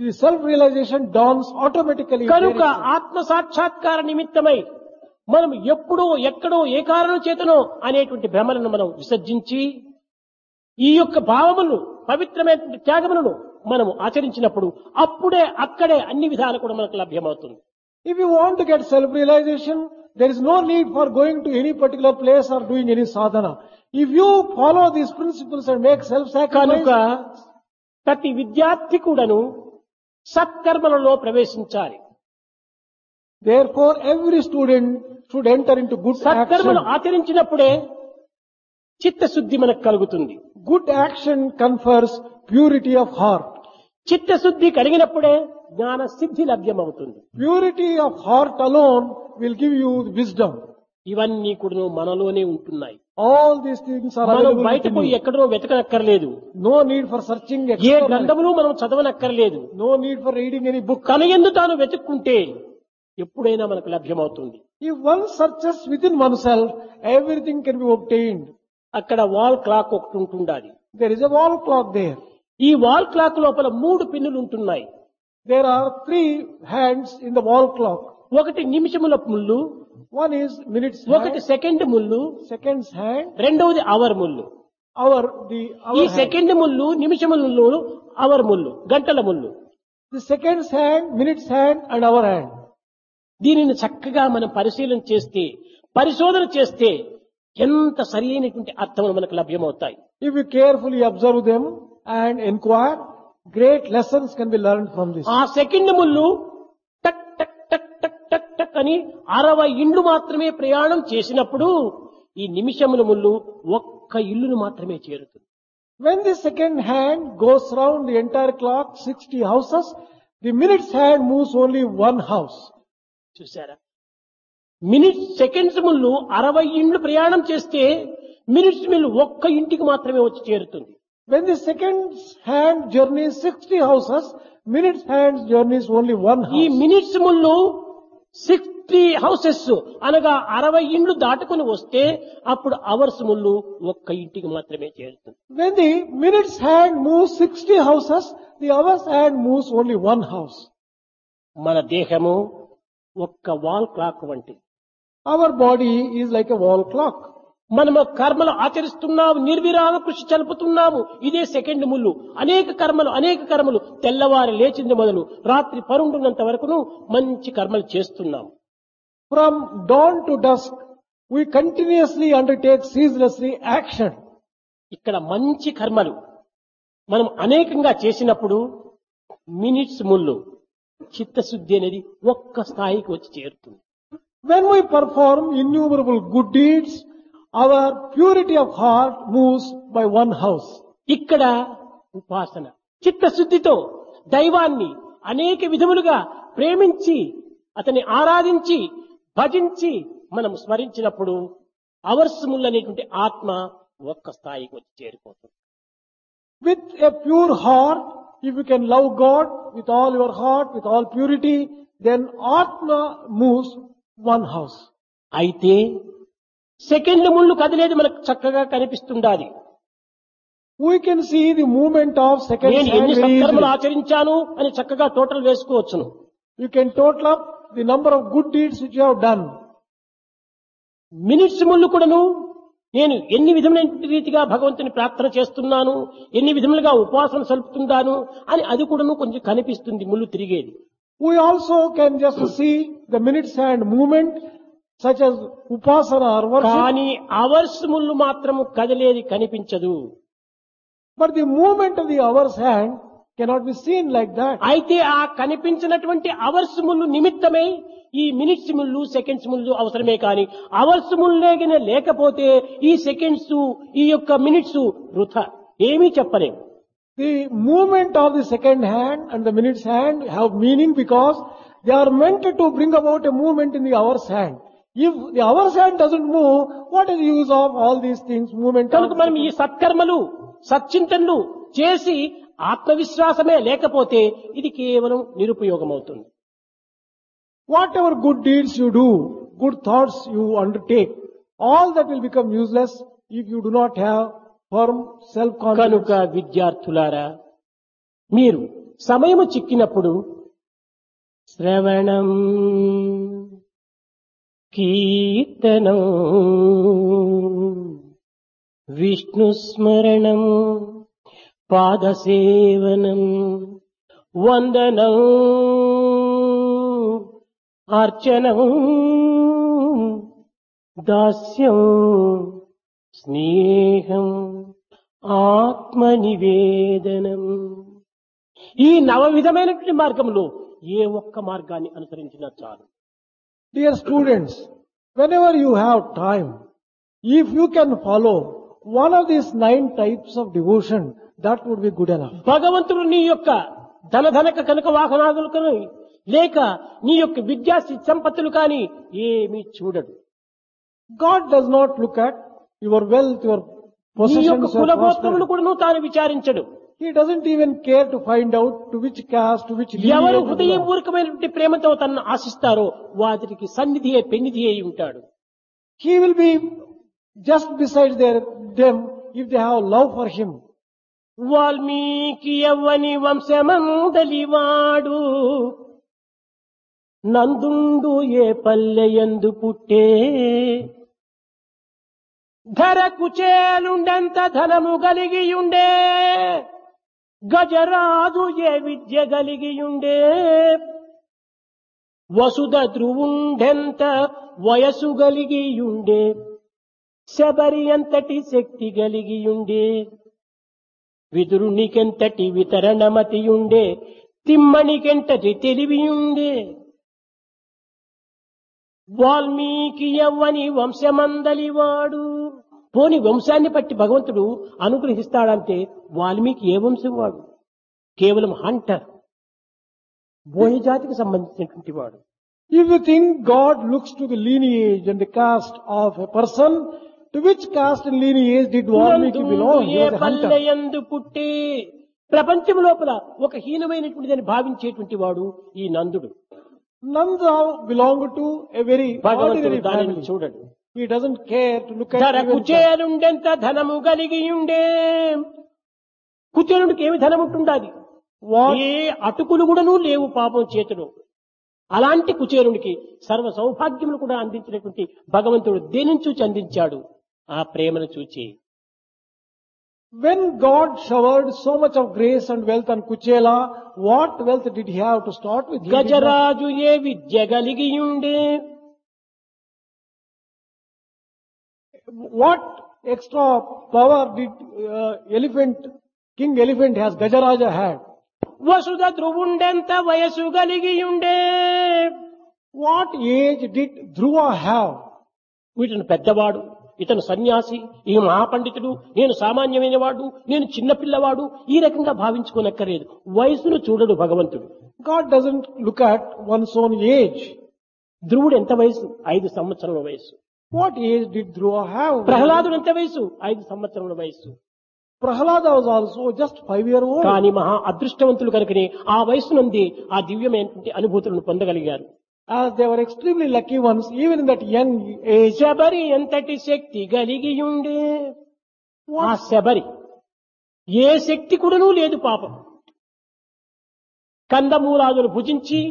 the self-realization dawns automatically. కనుక ఆత్మ సాక్షాత్కార నిమిత్తమై మనం ఎప్పుడో ఎక్కడో ఏ కారణం చేతనో అనేటువంటి భ్రమలను మనం విసర్జించి ఈ యొక్క భావములను, పవిత్రమైన త్యాగములను మనము ఆచరించినప్పుడు అప్పుడే అక్కడే అన్ని విధాలు కూడా మనకు లభ్యమవుతుంది. If you want to get self-realization, there is no need for going to any particular place or doing any sadhana. If you follow these principles and make కనుక self-sacrifice, ప్రతి విద్యార్థి కూడాను సత్కర్మలలో ప్రవేశించాలి. therefore every student should enter into good సత్కర్మలు action. ఆచరించినప్పుడే చిత్తశుద్ధి మనకు కలుగుతుంది. Good action confers purity of heart. చిత్తశుద్ధి కలిగినప్పుడే జ్ఞాన సిద్ధి లభ్యమవుతుంది. Purity of heart alone will give you wisdom. ఇవన్నీ కూడా మనలోనే ఉంటున్నాయి. All these things are మనం available బయట within పోయి you. ఎక్కడో వెతకనక్కర్లేదు. No need for searching A externally. గ్రంథములు మనం చదవనక్కర్లేదు. No need for reading any book. తన యందు తాను వెతుక్కుంటే ఎప్పుడైనా మనకు లభ్యమవుతుంది. If one searches within oneself, everything can be obtained. అక్కడ వాల్ క్లాక్ ఒకటి ఉంటుండాలి. There is a wall clock there. ఈ వాల్ క్లాక్ లోపల 3 పిన్నులు ఉంటున్నాయి. There are 3 hands in the wall clock. ఒకటి నిమిషముల ముళ్ళు, One is minutes ఒకటి hand, సెకండ్ ముళ్ళు, seconds hand, రెండవది అవర్ ముళ్ళు. the ఈ hour hand. సెకండ్ ముళ్ళు, నిమిషముల ముళ్ళు, అవర్ ముళ్ళు, గంటల ముళ్ళు. The seconds hand, minutes hand and hour hand. దీనిని చక్కగా మనం పరిశీలన చేస్తే, పరిశోధన చేస్తే ఎంత సరి అయినటువంటి అర్థములు మనకు లభ్యమవుతాయి. If you carefully observe them and inquire, great lessons can be learned from this. ఆ సెకండ్ ముళ్ళు టక్ టక్ టక్ టక్ టక్ టక్ అని 60 ఇండ్లు మాత్రమే ప్రయాణం చేసినప్పుడు ఈ నిమిషముల ముళ్ళు ఒక్క ఇల్లును మాత్రమే చేరుతుంది. When the second hand goes round the entire clock, 60 houses, the minutes hand moves only one house. చూసారా, మినిట్స్ సెకండ్స్ ముళ్ళు 60 ఇండ్లు ప్రయాణం చేస్తే మినిట్స్ మిల్లు ఒక్క ఇంటికి మాత్రమే వచ్చి చేరుతుంది. When the seconds hand journeys 60 houses, minutes hand journeys only one ఈ house. మినిట్స్ ముళ్ళు 60 హౌసెస్ అనగా 60 ఇండ్లు దాటుకుని వస్తే అప్పుడు అవర్స్ ముళ్ళు ఒక్క ఇంటికి మాత్రమే చేరుతుంది. When the minute's hand moves 60 houses, the hour's hand moves only one house. మన దేహము ఒక్క వాల్ క్లాక్ వంటిది. Our body is like a wall clock. మనము కర్మలు ఆచరిస్తున్నాము, నిర్విరామ కృషి చలుపుతున్నాము. ఇదే సెకండ్ ముళ్ళు. అనేక కర్మలు తెల్లవారి లేచింది మొదలు రాత్రి పరుండున్నంత వరకును మంచి కర్మలు చేస్తున్నాము. From dawn to dusk, we continuously undertake ceaselessly action. ఇక్కడ మంచి కర్మలు మనం అనేకంగా చేసినప్పుడు మినిట్స్ ముళ్ళు చిత్తశుద్ధి అనేది ఒక్క స్థాయికి వచ్చి చేరుతుంది. When we perform innumerable good deeds, our purity of heart moves by one house. ఇక్కడ ఉపాసన చిత్తశుద్ధితో దైవాన్ని అనేక విధములుగా ప్రేమించి అతన్ని ఆరాధించి భజించి మనం స్మరించినప్పుడు అవర్స్ ముళ్ళనేటువంటి ఆత్మ ఒక్క స్థాయికి వచ్చి చేరిపోతుంది. With a pure heart, if you can love God with all your heart, with all purity, then Atma moves one house. అయితే సెకండ్ ముళ్ళు కదిలేది మనకు చక్కగా కనిపిస్తుండాలి. We can see the movement of second నేను hand ఎన్ని very సత్కర్మలు easily. ఆచరించాను అని చక్కగా total వేసుకోవచ్చును. You can total up the number of good deeds which you have done. Minutes ముళ్ళు కూడాను నేను ఎన్ని విధమైన రీతిగా భగవంతుని ప్రార్థన చేస్తున్నాను, ఎన్ని విధములుగా ఉపాసన సలుపుతున్నాను అని అది కూడాను కొంచెం కనిపిస్తుంది ముళ్ళు తిరిగేది. We also can just see the minute's hand movement such as upasana or worship. కానీ అవర్స్ ముళ్ళు మాత్రము కదిలేది కనిపించదు. But the movement of the hour's hand cannot be seen like that. అయితే ఆ కనిపించినటువంటి అవర్స్ ముళ్ళు నిమిత్తమై ఈ మినిట్స్ ముళ్ళు సెకండ్స్ ముళ్ళు అవసరమే కానీ అవర్స్ ముళ్ళేగిన లేకపోతే ఈ సెకండ్స్ ఈ యొక్క మినిట్స్ వృథా ఏమీ చెప్పలేము. The movement of the second hand and the minute's hand have meaning because they are meant to bring about a movement in the hour's hand. If the hour's hand doesn't move, what is the use of all these things? Movement. కనుక మనం ఈ సత్కర్మలు సచ్చింతనలు చేసి ఆత్మవిశ్వాసమే లేకపోతే ఇది కేవలం నిరుపయోగమవుతుంది. Whatever good deeds you do, good thoughts you undertake, all that will become useless if you do not have firm self-confidence. కనుక విద్యార్థులారా మీరు సమయము చిక్కినప్పుడు శ్రవణం కీర్తనం విష్ణుస్మరణం పాదసేవనం వందనం అర్చనం దాస్యం స్నేహం ఆత్మనివేదనం ఈ నవవిధమైనటువంటి మార్గంలో ఏ ఒక్క మార్గాన్ని అనుసరించినా చాలు. Dear students, whenever you have time, if you can follow one of these 9 types of devotion, that would be good enough. భగవంతుడు నీ యొక్క ధనక కనుక వాహనాదులు కానీ లేక నీ యొక్క విద్యా సంపత్తులు కానీ ఏమీ చూడడు. God does not look at your wealth, your నీ యొక్క possessions, your కులగోత్రములు prosperity. కూడా తాను విచారించడు. He doesn't even care to find out to which caste, to which ఎవరు lineage you belong. హృదయపూర్వకమైనటువంటి ప్రేమతో తనను ఆశిస్తారో వాటికి సన్నిధి పెన్నిధి అయి ఉంటాడు. He will be just beside them if they have love for him. Valmiki యవ్వని వంశమందలివాడు నందుండు ఏ పల్లెయందు పుట్టే ధరకు చేలుండంత ధనము కలిగియుండే గజరాజు ఏ విద్య కలిగియుండే వసుధ ధ్రువుండెంత వయసు కలిగియుండే శబరి అంతటి శక్తి కలిగియుండే విదురునికెంతటి వితరణమతియుండే తిమ్మనికెంతటి తెలివియుండే వాల్మీకి యవ్వని వంశమందలివాడు. పోని వంశాన్ని బట్టి భగవంతుడు అనుగ్రహిస్తాడంటే వాల్మీకి ఏ వంశం వాడు? కేవలం హంటర్, బోయ జాతికి సంబంధించినటువంటి వాడు. If you think God looks to the lineage and the caste of a person, to which caste and lineage did Valmiki belong? He A was a hunter. పల్లెయందు పుట్టి ప్రపంచం లోపల ఒక హీనమైనటువంటిదని భావించేటువంటి వాడు ఈ నందుడు. Nanda belonged to a very భగవంతుడు ordinary దానిని family. చూడడు. He doesn't care to look at ధర even that. కుచేలుండెంత ధనము కలిగి ఉండే. కుచేలుడికి ఏమి ధనం ఉంటుండాది? What? ఏ అటుకులు కూడాను లేవు పాపం చేతిలో. అలాంటి కుచేరునికి సర్వ సౌభాగ్యములు కూడా అందించినటువంటి భగవంతుడు దేనిని చూచి అందించాడు? ఆ ప్రేమను చూచి. When God showered so much of grace and wealth on Kuchela, what wealth did he have to start with? He did not- Gajaraju ఏ విద్య కలిగి ఉండే. What extra power did King Elephant has, Gajaraja had? వసుధ ధ్రువుండెంత వయసు కలిగి ఉండే. What age did Dhruva have? వీటిని పెద్దవాడు, ఇతను సన్యాసి, ఈ మహాపండితుడు, నేను సామాన్యమైన వాడు, నేను చిన్నపిల్లవాడు, ఈ రకంగా భావించుకోనక్కర్లేదు. వయసును చూడడు భగవంతుడు. God doesn't look at one's own age. ధ్రువుడు ఎంత వయసు? 5 సంవత్సరముల వయసు. What age did Dhruva have? ప్రహ్లాదుడు ఎంత వయసు? 5 సంవత్సరముల వయసు. Prahlada was also just 5-year-old. కానీ మహా అదృష్టవంతులు కనుకనే ఆ వయసు నుండి ఆ దివ్యమైనటువంటి అనుభూతులను పొందగలిగారు. As they were extremely lucky ones, even in that young age. Sabari ఎంతటి శక్తి కలిగి ఉండే. ఆ శబరి ఏ శక్తి కూడాను లేదు పాపం. కందమూలాదులు భుజించి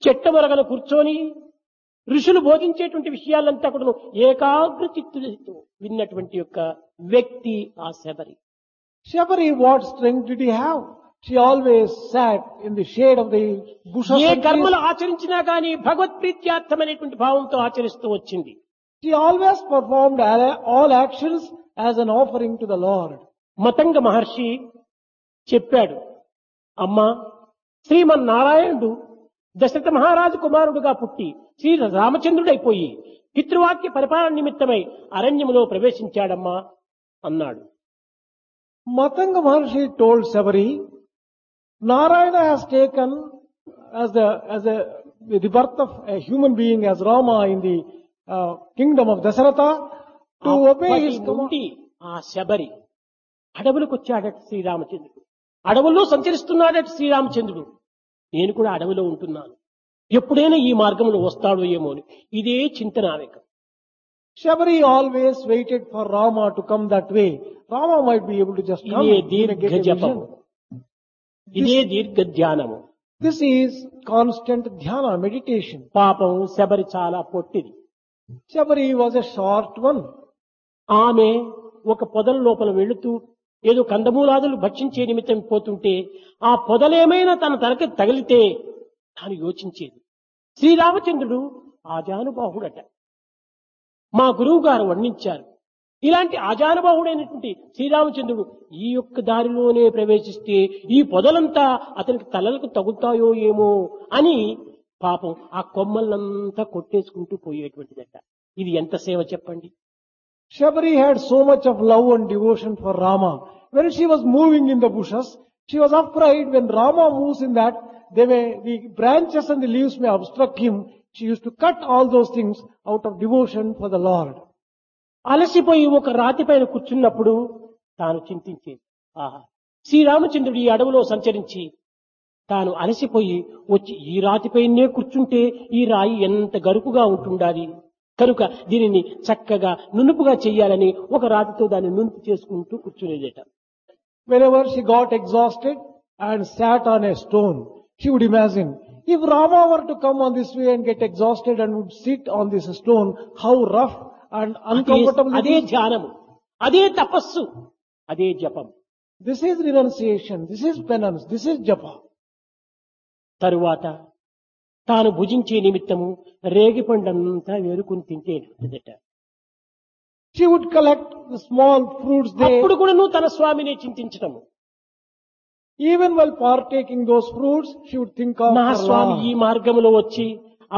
చెట్టమొరగను కూర్చొని ఋషులు బోధించేటువంటి విషయాలంతా కూడా ఏకాగ్ర చిత్తులతో విన్నటువంటి యొక్క వ్యక్తి ఆ Sabari. Shabari, what strength did he have? She always sat in the shade of the bushes. A and కర్మలు trees. ఆచరించినా గాని భగవత్ప్రీత్యార్థమైనటువంటి భావంతో ఆచరిస్తూ వచ్చింది. She always performed all actions as an offering to the Lord. Matanga మహర్షి చెప్పాడు, అమ్మా, శ్రీమన్నారాయణుడు దశరథ మహారాజు కుమారుడుగా పుట్టి శ్రీ రామచంద్రుడైపోయి పితృవాక్య పరిపాలన నిమిత్తమై అరణ్యములో ప్రవేశించాడమ్మా అన్నాడు. Matanga Maharshi told Sabari, Narayana has taken as the birth of a human being as Rama in the kingdom of Dasaratha to obey అప్పటి his command. నుండి ఆ శబరి అడవులకు వచ్చాడట శ్రీరామచంద్రుడు. అడవుల్లో సంచరిస్తున్నాడట శ్రీరామచంద్రుడు. నేను కూడా అడవిలో ఉంటున్నాను, ఎప్పుడైనా ఈ మార్గంలో వస్తాడో ఏమో అని ఇదే చింతన ఆవేకం. Shabari always waited for Rama to come that way. Rama might be able to just come. ఇదే and get దీర్ఘ a జపము, vision. ఇదే దీర్ఘ ధ్యానము. This is constant dhyana, meditation. పాపం శబరి చాలా పొట్టిది. Shabari was a short one. ఆమె ఒక పొదల లోపల వెళుతూ ఏదో కందమూలాదులు భక్షించే నిమిత్తం పోతుంటే ఆ పొదలేమైనా తన తనకి తగిలితే తాను యోచించేది. శ్రీరామచంద్రుడు ఆజానుబాహుడట. మా గురువు గారు వర్ణించారు, ఇలాంటి ఆజానుబాహుడైనటువంటి శ్రీరామచంద్రుడు ఈ యొక్క దారిలోనే ప్రవేశిస్తే ఈ పొదలంతా అతనికి తలలకు తగులుతాయో ఏమో అని పాపం ఆ కొమ్మలంతా కొట్టేసుకుంటూ పోయేటువంటిదట. ఇది ఎంత సేవ చెప్పండి. Shabari had so much of love and devotion for Rama. When she was moving in the bushes, she was afraid when Rama moves in that, the branches and the leaves may obstruct him. She used to cut all those things out of devotion for the Lord. అలసిపోయి ఒక రాతి పైన కూర్చున్నప్పుడు తాను చింతించేది, ఆహా, శ్రీరామచంద్రుడు ఈ అడవిలో సంచరించి తాను అలసిపోయి వచ్చి ఈ రాతిపైనే కూర్చుంటే ఈ రాయి ఎంత గరుకుగా ఉంటుండాలి, కనుక దీనిని చక్కగా నునుపుగా చెయ్యాలని ఒక రాతితో దాన్ని నునుపు చేసుకుంటూ కూర్చునేదట. Whenever she got exhausted and sat on a stone, she would imagine, if Rama were to come on this way and get exhausted and would sit on this stone, how rough and uncomfortable it అదే is. ధ్యానము, అదే తపస్సు, అదే జపం. This is renunciation, this is penance, this is japa. తరువాత తాను భుజించే నిమిత్తము రేగిపండంతా వేరుకుని తింటేదట. She would collect the small fruits there. అప్పుడు కూడా నువ్వు తన స్వామిని చింతించటము. Even while partaking those fruits, she would think of నా her స్వామి Lord. ఈ మార్గంలో వచ్చి,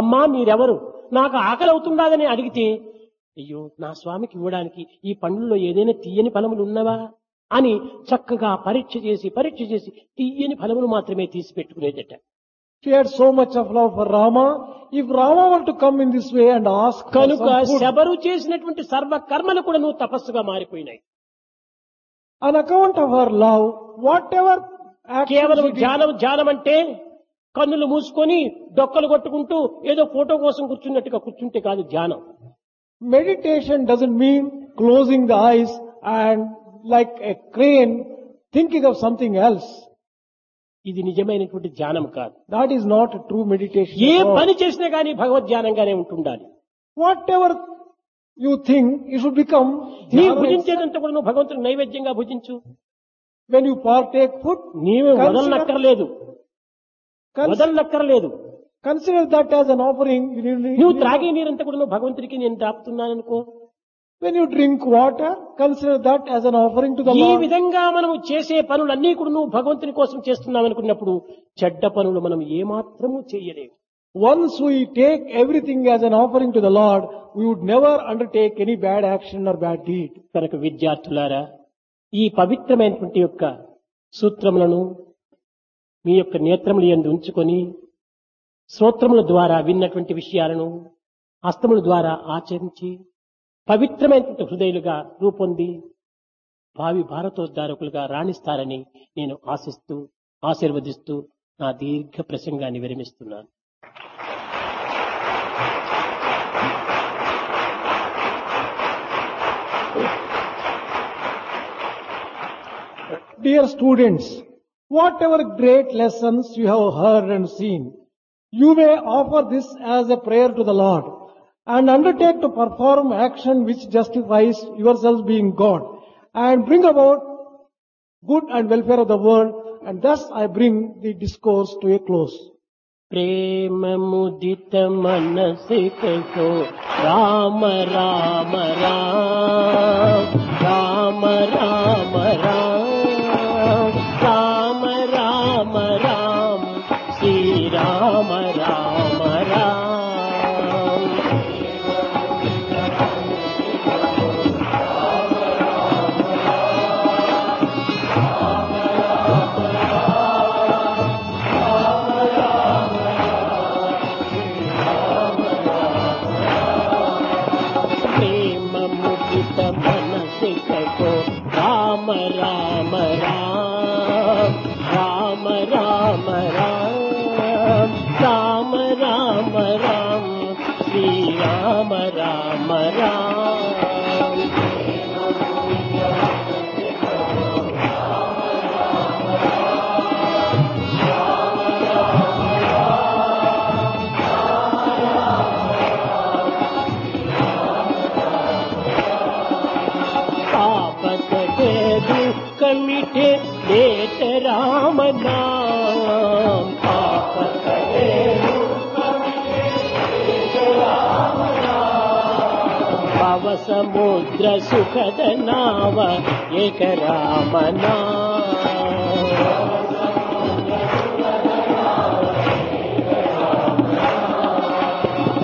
అమ్మా మీరెవరు, నాకు ఆకలి అవుతుండదని అడిగితే, అయ్యో నా స్వామికి ఇవ్వడానికి ఈ పండ్లలో ఏదైనా తీయని ఫలములు ఉన్నవా అని చక్కగా పరీక్ష చేసి తీయని ఫలములు మాత్రమే తీసి పెట్టుకునేదట. She had so much of love for Rama. If Rama were to come in this way and ask for కనుక some food, శబరు చేసినటువంటి సర్వ కర్మలు కూడా నువ్వు తపస్సుగా మారిపోయినాయి. on account of her love, whatever action కేవలం she did, ధ్యానం అంటే కన్నులు మూసుకొని డొక్కలు కొట్టుకుంటూ ఏదో ఫోటో కోసం కూర్చున్నట్టుగా కూర్చుంటే కాదు ధ్యానం. Meditation doesn't mean closing the eyes and like a crane thinking of something else. ఇది నిజమైనటువంటి ధ్యానం కాదు. That is not a true meditation. A at all. పని చేసినా గానీ భగవద్ ధ్యానంగానే ఉంటుండాలి. Whatever you think, you should become నీ dhyana. భుజించేదంతా కూడా నువ్వు భగవంతుని నైవేద్యంగా భుజించు. When you partake food, నీవే Consider- వదలనక్కర్లేదు, వదలనక్కర్లేదు. consider that as an offering. నువ్వు త్రాగే నీరంతా కూడా నువ్వు భగవంతుడికి నేను తాపుతున్నాననుకో. When you drink water, consider that as an offering to the ఈ Lord. విధంగా మనము చేసే పనులన్నీ కూడా నువ్వు భగవంతుని కోసం చేస్తున్నావు అనుకున్నప్పుడు చెడ్డ పనులు మనం ఏమాత్రము చేయలేము. Once we take everything as an offering to the Lord, we would never undertake any bad action or bad deed. కనుక విద్యార్థులారా, ఈ పవిత్రమైనటువంటి యొక్క సూత్రములను మీ యొక్క నేత్రముల యందు ఉంచుకొని శ్రోత్రముల ద్వారా విన్నటువంటి విషయాలను హస్తముల ద్వారా ఆచరించి పవిత్రమైనటువంటి హృదయులుగా రూపొంది భావి భారతోద్ధారకులుగా రాణిస్తారని నేను ఆశిస్తూ ఆశీర్వదిస్తూ నా దీర్ఘ ప్రసంగాన్ని విరమిస్తున్నాను. Dear students, whatever great lessons you have heard and seen, you may offer this as a prayer to the Lord and undertake to perform action which justifies yourselves being God and bring about good and welfare of the world, and thus I bring the discourse to a close. ప్రేమ ముదిత మనసికతో రామ రామ రామ రామ రామ రామ రామ రామ రామ శ్రీ రామ రామ రామ. ప్రేమ ముదిత మనసికతో రామ రామ రామ రామ రామ రామ రామ రామ శ్రీ రామ రామ రామ. पापते दुख मिटे देत राम नाम. पापते दुख मिटे देत राम नाम. भव समुद्र सुखद नाव एक राम नाम.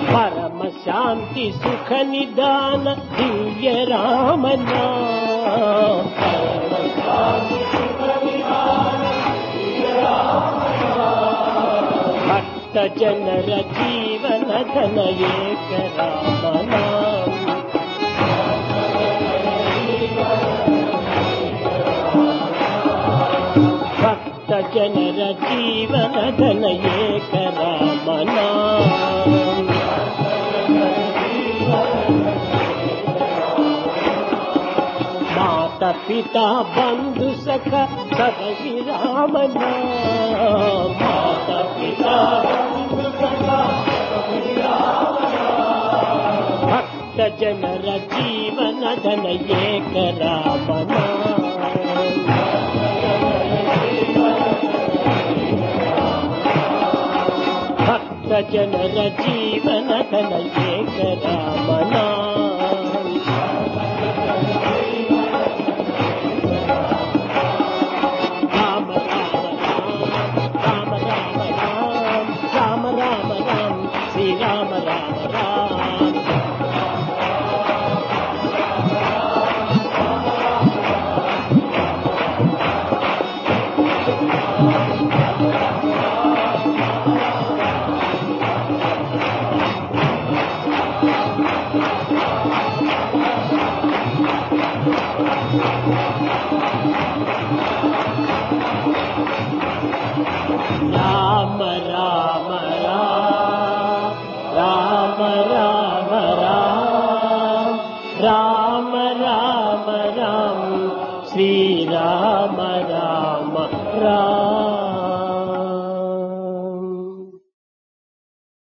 परम शांति सुख निदान दिव्य राम नाम. भक्त जनर जीवन धन एक राम नाम. भक्त जनर जीवन धन एक राम नाम. माता पिता बंधु सखा सब ही राम नाम. माता पिता बंधु सखा सब ही राम नाम. भक्त जनर जीवन धन एक राम नाम. भक्त जनर जीवन धन एक राम नाम. राम राम राम राम राम राम राम राम श्री राम राम राम. శ్రీరామ రామ రామ